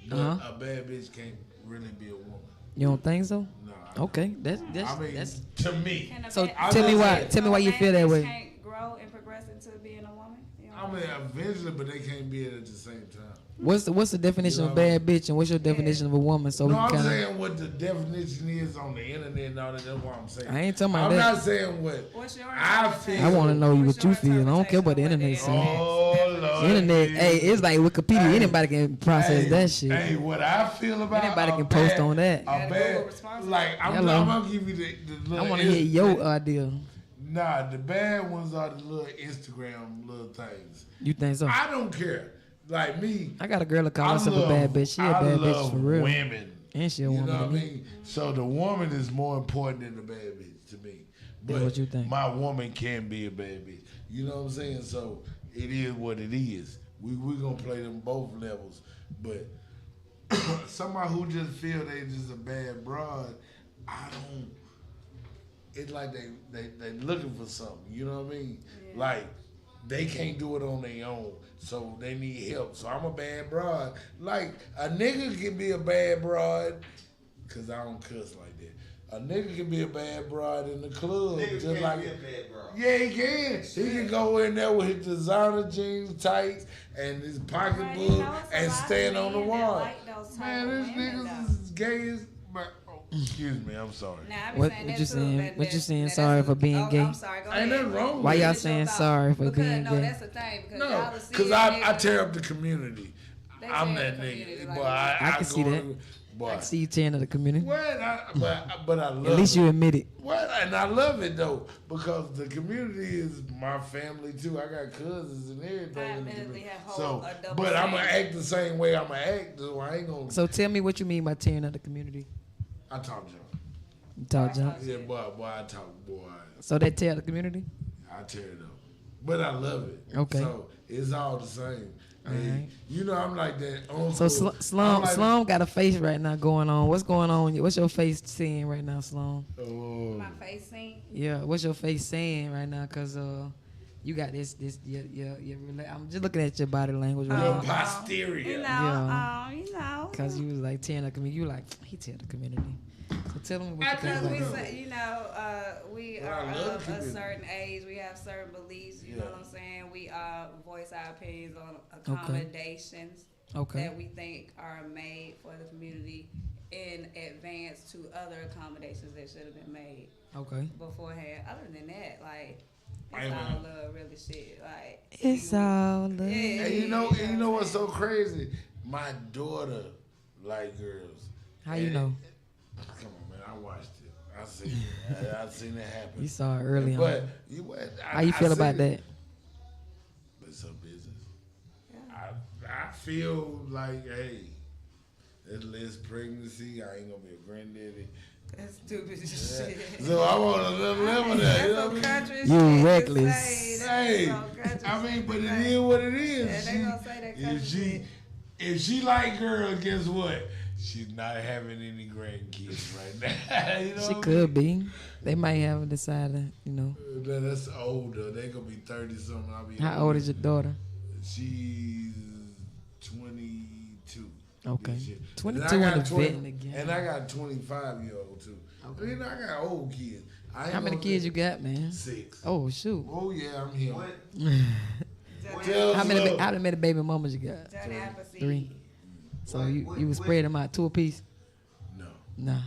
but Uh-huh. a bad bitch can't really be a woman. You don't think so? No. Okay, that's I mean, that's. to me. Can a So man- tell me why. So Tell me why a you man feel that bitch way. Can't grow and progress into being a woman. You know I mean, eventually, but they can't be it at the same time. What's the definition You of know bad bitch, and what's your definition of a woman? So No, we I'm kind of. saying what the definition is on the internet and all that. That's what I'm saying. I ain't talking about I'm that. not saying what What's your I feel. I want to know What's what you your feel. I don't care about the internet. interpretation of Saying. Oh, Lord. Internet, hey, it's like Wikipedia. Hey. Anybody can process Hey, that shit. Hey, what I feel about Anybody a can post bad- on that. A gotta go bad, responsible. like I'm Hello. gonna give you the I little want to hear your idea. Nah, the bad ones are the little Instagram little things. You think so? I don't care. Like me, I got a girl that call I herself a love- bad bitch. She a I bad bitch love for real. Women. And she a You woman know to what I me. mean? So the woman is more important than the bad bitch to me. But what you think? my woman can be a bad bitch. You know what I'm saying? So it is what it is. We gonna play them both levels. But somebody who just feel they just a bad broad, I don't. It's like they looking for something. You know what I mean? Like they can't do it on their own, so they need help. So I'm a bad broad. Like a nigga can be a bad broad, cause I don't cuss like that. A nigga can be a bad broad in the club, just like yeah, he can. He can go in there with his designer jeans, tights, and his pocketbook, and stand on the wall. Man, this niggas is gay as. Excuse me, I'm sorry. Now, I be What- saying what that you too, saying? that- What you that- saying that- sorry that's for the- being gay? I'm sorry. Go Ain't ahead. nothing wrong with Why it. y'all Finish your saying thought. sorry for Because, being no, gay? that's the thing. Because No, y'all will see because a I nigga- tear up the community. They I'm tear that up the community, nigga. like, Boy, I can see go that. to- Boy. I can see you tearing of the community. What? But I love At least it. you admit it. What? And I love it though because the community is my family too. I got cousins and everything. I in the admittedly community. have So, a double but I'm gonna standard. act the same way I'm gonna act. So I ain't gonna. So tell me what you mean by tearing of the community. I talk junk. You talk junk. Yeah, boy, I talk, boy. So that tear the community? I tear it up, but I love it. Okay. So it's all the same. Hey, Alright. you know, I'm like that. So I'm like- Sloan got a face right now going on. What's going on? What's your face seeing right now, Sloan? Oh. My face scene. Yeah, what's your face saying right now? Cause you got this I'm just looking at your body language right Your now. posterior. You know, Yeah. you know. Cause you was like tearing the community. You like he tear the community. So tell them what you think Because about we, that. say, you know, we Well, are I love of a community. certain age. We have certain beliefs. You know Yeah. what I'm saying? We voice our opinions on accommodations Okay. that we think are made for the community in advance to other accommodations that should have been made Okay. beforehand. Other than that, like Hey, it's all man. love, really shit. Like It's all love. Yeah. And you know what's so crazy? My daughter like girls. How you And- know? Come on, man. I watched it. I seen it. I seen it happen. You saw it early But on. you what? How you feel about that? It's her business. I feel like, hey, there's less pregnancy. I ain't gonna be a granddaddy. that's stupid Yeah. shit. So I'm on another level there. You know what I mean? Country You shit to reckless. say. That's Hey, some country I mean, shit but to it say. is what it is. Yeah, they gonna say that country shit. If she like girls, guess what? She's not having any grandkids right now. You know She what I could be. They might have decided, you know. mean? That's older. They gonna be 30 something. I'll be. How old is your daughter? She's 22. Okay. this year. 22 And I got and a vetting again. And I got 25-year-old too. Okay. You know, I got old kids. I ain't How many gonna kids say you got, man? 6. Oh shoot. Oh yeah, I'm here. How many baby mamas you got? Johnny Appleseed. 3. So you was spread them out 2 apiece? No, Nah.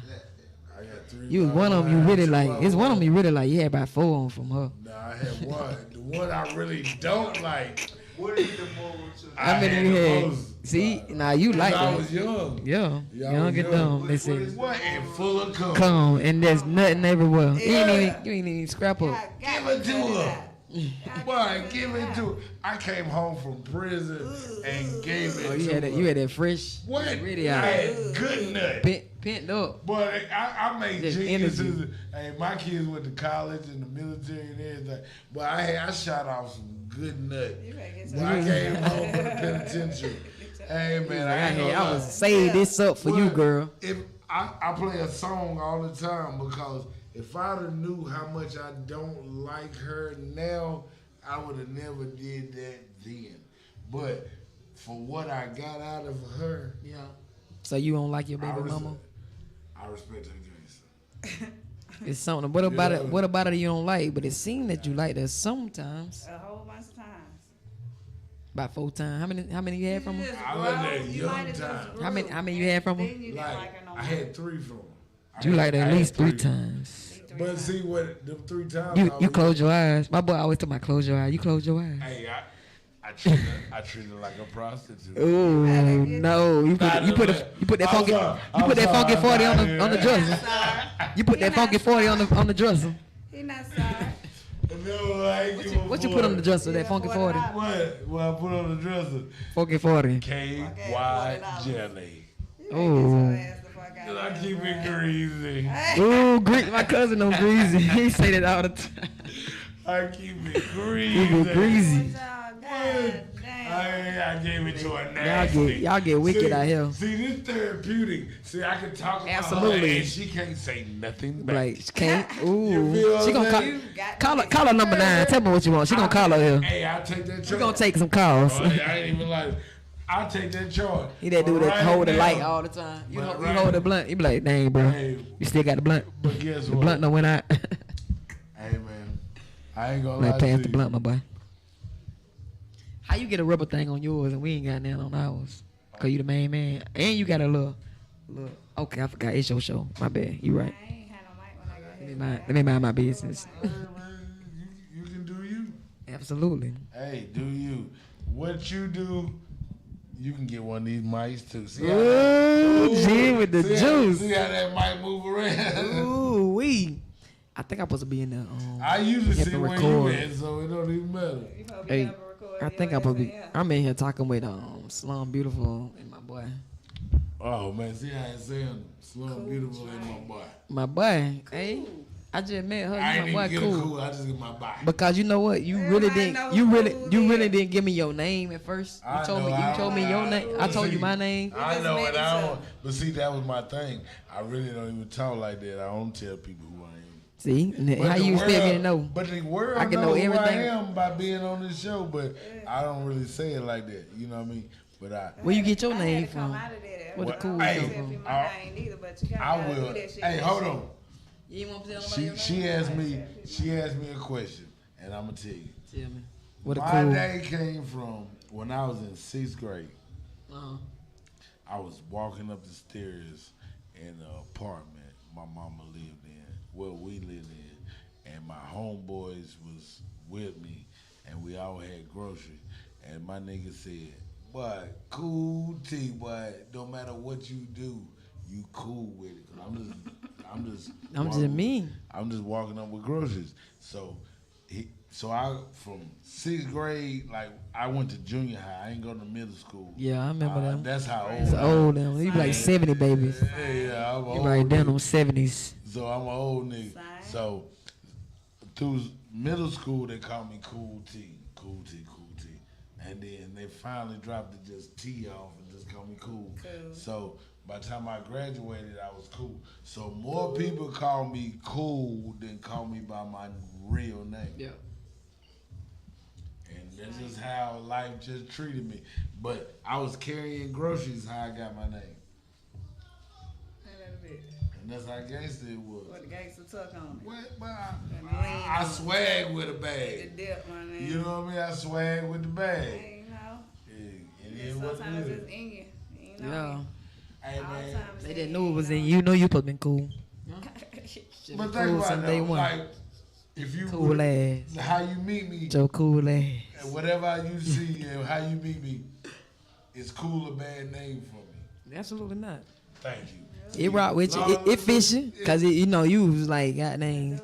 I got 3. You was one of them you really like. It's one of them you really like. You had about 4 on from her. No, I had one. The one I really don't like. What is the moral to that? How many you the had? most. See, now you like I that. was young. Yeah, Yeah, I young was and young. dumb. They say What? And full of cum. come and there's nothing everywhere. Yeah. You ain't even scrap up. Give it to her. Boy, give it to her. I came home from prison and gave it Oh, to you had her. that fresh. What? Ready I out. had good nut. Pent up. But I made Just geniuses. energy. Hey, my kids went to college and the military and everything. But I shot off some good nut. You better get When I some- came home from the penitentiary. Hey man, I ain't gonna I lie. was save this up for you, But girl. If I play a song all the time because if I'd have knew how much I don't like her now, I would have never did that then. But for what I got out of her, Yeah. So you don't like your I, baby mama? I respect her gangster. It's something. What about Yeah. it? What about it you don't like? But it seems that you like her sometimes. A whole bunch of times. About 4 times. How many you had from her? I was that young time. How many you had from her? Then you didn't Like, like her no I more. had 3 from her. You like her I at had least 3 times. But see what them 3 times You I you was- close your eyes. My boy always tell me close your eyes. You close your eyes. Hey, I treat her like a prostitute. Ooh, no! You put that funky funky 40 on the dresser. You put that funky 40 on the dresser. He not sorry. No, I ain't give a What you put on the fuck. dresser? That funky 40. What I put on the dresser? Funky 40. KY jelly. Oh. And I keep it greasy. Ooh, my cousin on greasy. He say that all the time. I keep it greasy. You go greasy. I gave it to her nasty. Y'all get wicked See- out here. See, this therapeutic. See, I can talk about Absolutely. her and she can't say nothing back. Like she can't. You Ooh, feel what she I'm gonna saying? call her number 9. Tell me what you want. She gonna call her here. Hey, I'll take that charge. We gonna take some calls. Oh, I ain't even like I'll take that charge. He that dude But that right hold the now- light all the time. You but you right- hold the blunt. You be like, dang, bro. Hey, You still got the blunt. but guess The what? blunt done went out. Hey man, I ain't gonna lie Like to pass you. the blunt, my boy. How you get a rubber thing on yours and we ain't got none on ours? Cause you the main man, and you got a little Look. Okay, I forgot. It's your show. My bad. You right. I ain't had no mic when I got here. Let me mind my business. You can do you. Absolutely. Hey, do you? What you do, you can get one of these mics too. See Ooh, Jen with the juice. See how that mic move around? Ooh, wee. I think I'm supposed to be in there. I usually have see to where you at, so it don't even matter. Hey, I think I'm supposed to be. I'm in here talking with Slum Beautiful and my boy. Oh man, see how it's saying Slum Beautiful and my boy. My boy, hey, I just met her. I ain't My even boy, get cool. a cool. I just get my boy. Because you know what, you really didn't. You really didn't give me your name at first. You told me your name. I told you my name. I know it. I don't. But see, that was my thing. I really don't even talk like that. I don't tell people who I am. See, But how the you expect me to know? But the world I can knows know everything. who I am by being on this show. But I don't really say it like that. You know what I mean? But Where you get your I name had to come from? out of there. Where the Well, cool I come don't know if from? you my name either, but you I gotta will. do that shit. Hey, hold on. You ain't want to tell nobody She asked me. She asked me a question, and I'm gonna tell you. Tell me. What a My cool. day came from when I was in 6th grade. Uh-huh. I was walking up the stairs in the apartment my mama lived in, well, we lived in, and my homeboys was with me, and we all had groceries. And my nigga said, "Boy, cool T, boy. No matter what you do, you cool with it." 'Cause I'm just mean. I'm just walking up with groceries. So I from 6th grade, like I went to junior high. I ain't go to middle school. Yeah, I remember them. That's how old. It's old them. You be like 70 babies. Yeah, I'm You old. right down them 70s. So I'm an old nigga. So through middle school, they called me Cool T, Cool T, Cool T. And then they finally dropped it just T off and just called me Cool. So by the time I graduated, I was cool. So more people call me Cool than call me by my real name. Yeah. And that's just how life just treated me. But I was carrying groceries how I got my name. And that's how gangster it was. What the gangster took on it. What? I swag with a The bag. dip, my man. You know what I mean? I swag with the bag. Hey, you know. It is what Sometimes it it's is. in you. You know. Yeah. Hey, man. They didn't know it was in you. You know you supposed to been cool. But think cool about since that. day one. Like, if you Cool ass. how you meet me, Joe cool ass. and whatever you see and how you meet me, it's cool or bad name for me. Absolutely not. Thank you. It rock with you. It fits you. Because, you know, you was like, goddamn,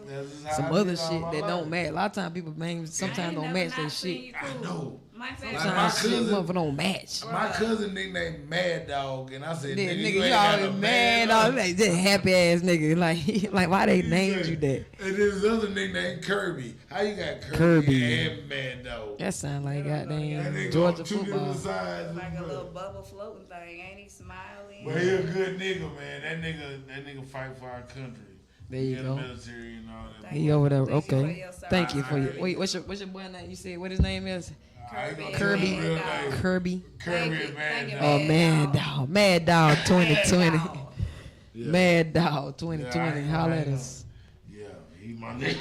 some other shit that don't match. A lot of times people, man, sometimes don't match their shit. I know. My favorite. Sometimes shit motherfucker don't match. My cousin nicknamed Mad Dog, and I said, Then, nigga, nigga, you you ain't got always no mad, dog. like just happy ass nigga. Like why they named you that? And there's other nickname Kirby. How you got Kirby, Kirby. and Mad Dog? That sound like goddamn That nigga Georgia on two football. different sides. Like a little bubble floating thing. Ain't he smiling? But he a good nigga, man. That nigga fight for our country. There you He in go. the military and all that. He over there. Thank you for Okay. your service. Thank you for your. Wait, what's your boy name? You said what his name is? I ain't gonna Kirby. tell his real name. Kirby. Kirby and Thank you, Mad Oh, Dog. Mad Dog. Mad Dog 2020. Yeah. Mad Dog 2020. Yeah, Holla I at know. us. Yeah, he my nigga.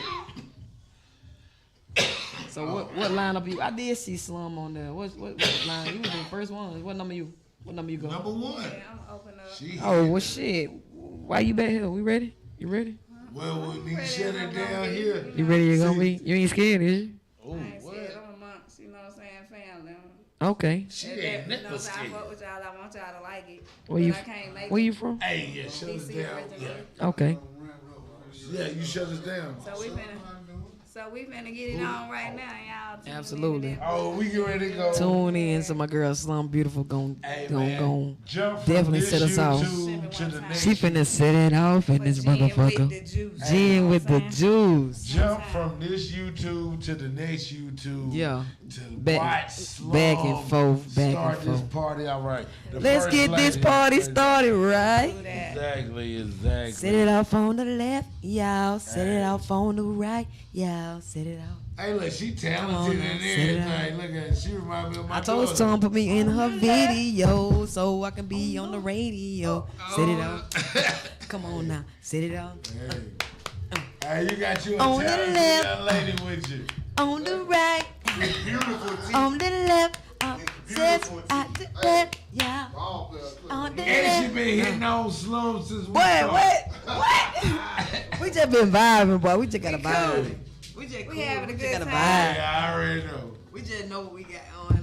So what lineup you? I did see Slum on there. What line? You was the first one. What number you? What number you go? Number one. Yeah, I'm open up. She Oh well, shit. Why you back here? We ready? You ready? Well, we need to shut it down here. You ready? You gonna be? You ain't scared, is you? Oh, I ain't what? scared. I'm amongst, you know what I'm saying, family. Okay. She If ain't that- you know, never so I scared. fuck with y'all. I want y'all to like it. Where you? But I can't make Where it. you from? Hey, yeah, shut us DC down. originally. Yeah. Okay. Yeah, you shut us down. So we finna get it on right now, y'all. Tune in Absolutely. to that. Oh, we get ready to go. Tune in to my girl Slum Beautiful. Hey, man. Gon' Jump from definitely this set us off. YouTube to the next. She finna set it off in this Gin with motherfucker. the juice. Gin with the juice. Jump from this YouTube to the next YouTube. Yeah. To Back- watch Slum back and forth, back start and this forth. party all right. The Let's first get this lady- party started right. Do that. Exactly. Set it off on the left, y'all. Set it off on the right, y'all. Set it off. Hey, look, she Come on talented now, and set it everything. Look at her. She remind me of my I told daughter. Tom put me in her video so I can be on the radio. Set it off. Come on now, set it off. Hey, you got you a On the talented left. young lady with you. On the right, Beautiful T. on the left. Since I did it, yeah. On the And she been hitting on slums since we Boy, started. what? We just been vibing, boy. We just got to vibe. We just We having a good got to time. vibe. Yeah, I already know. We just know what we got on.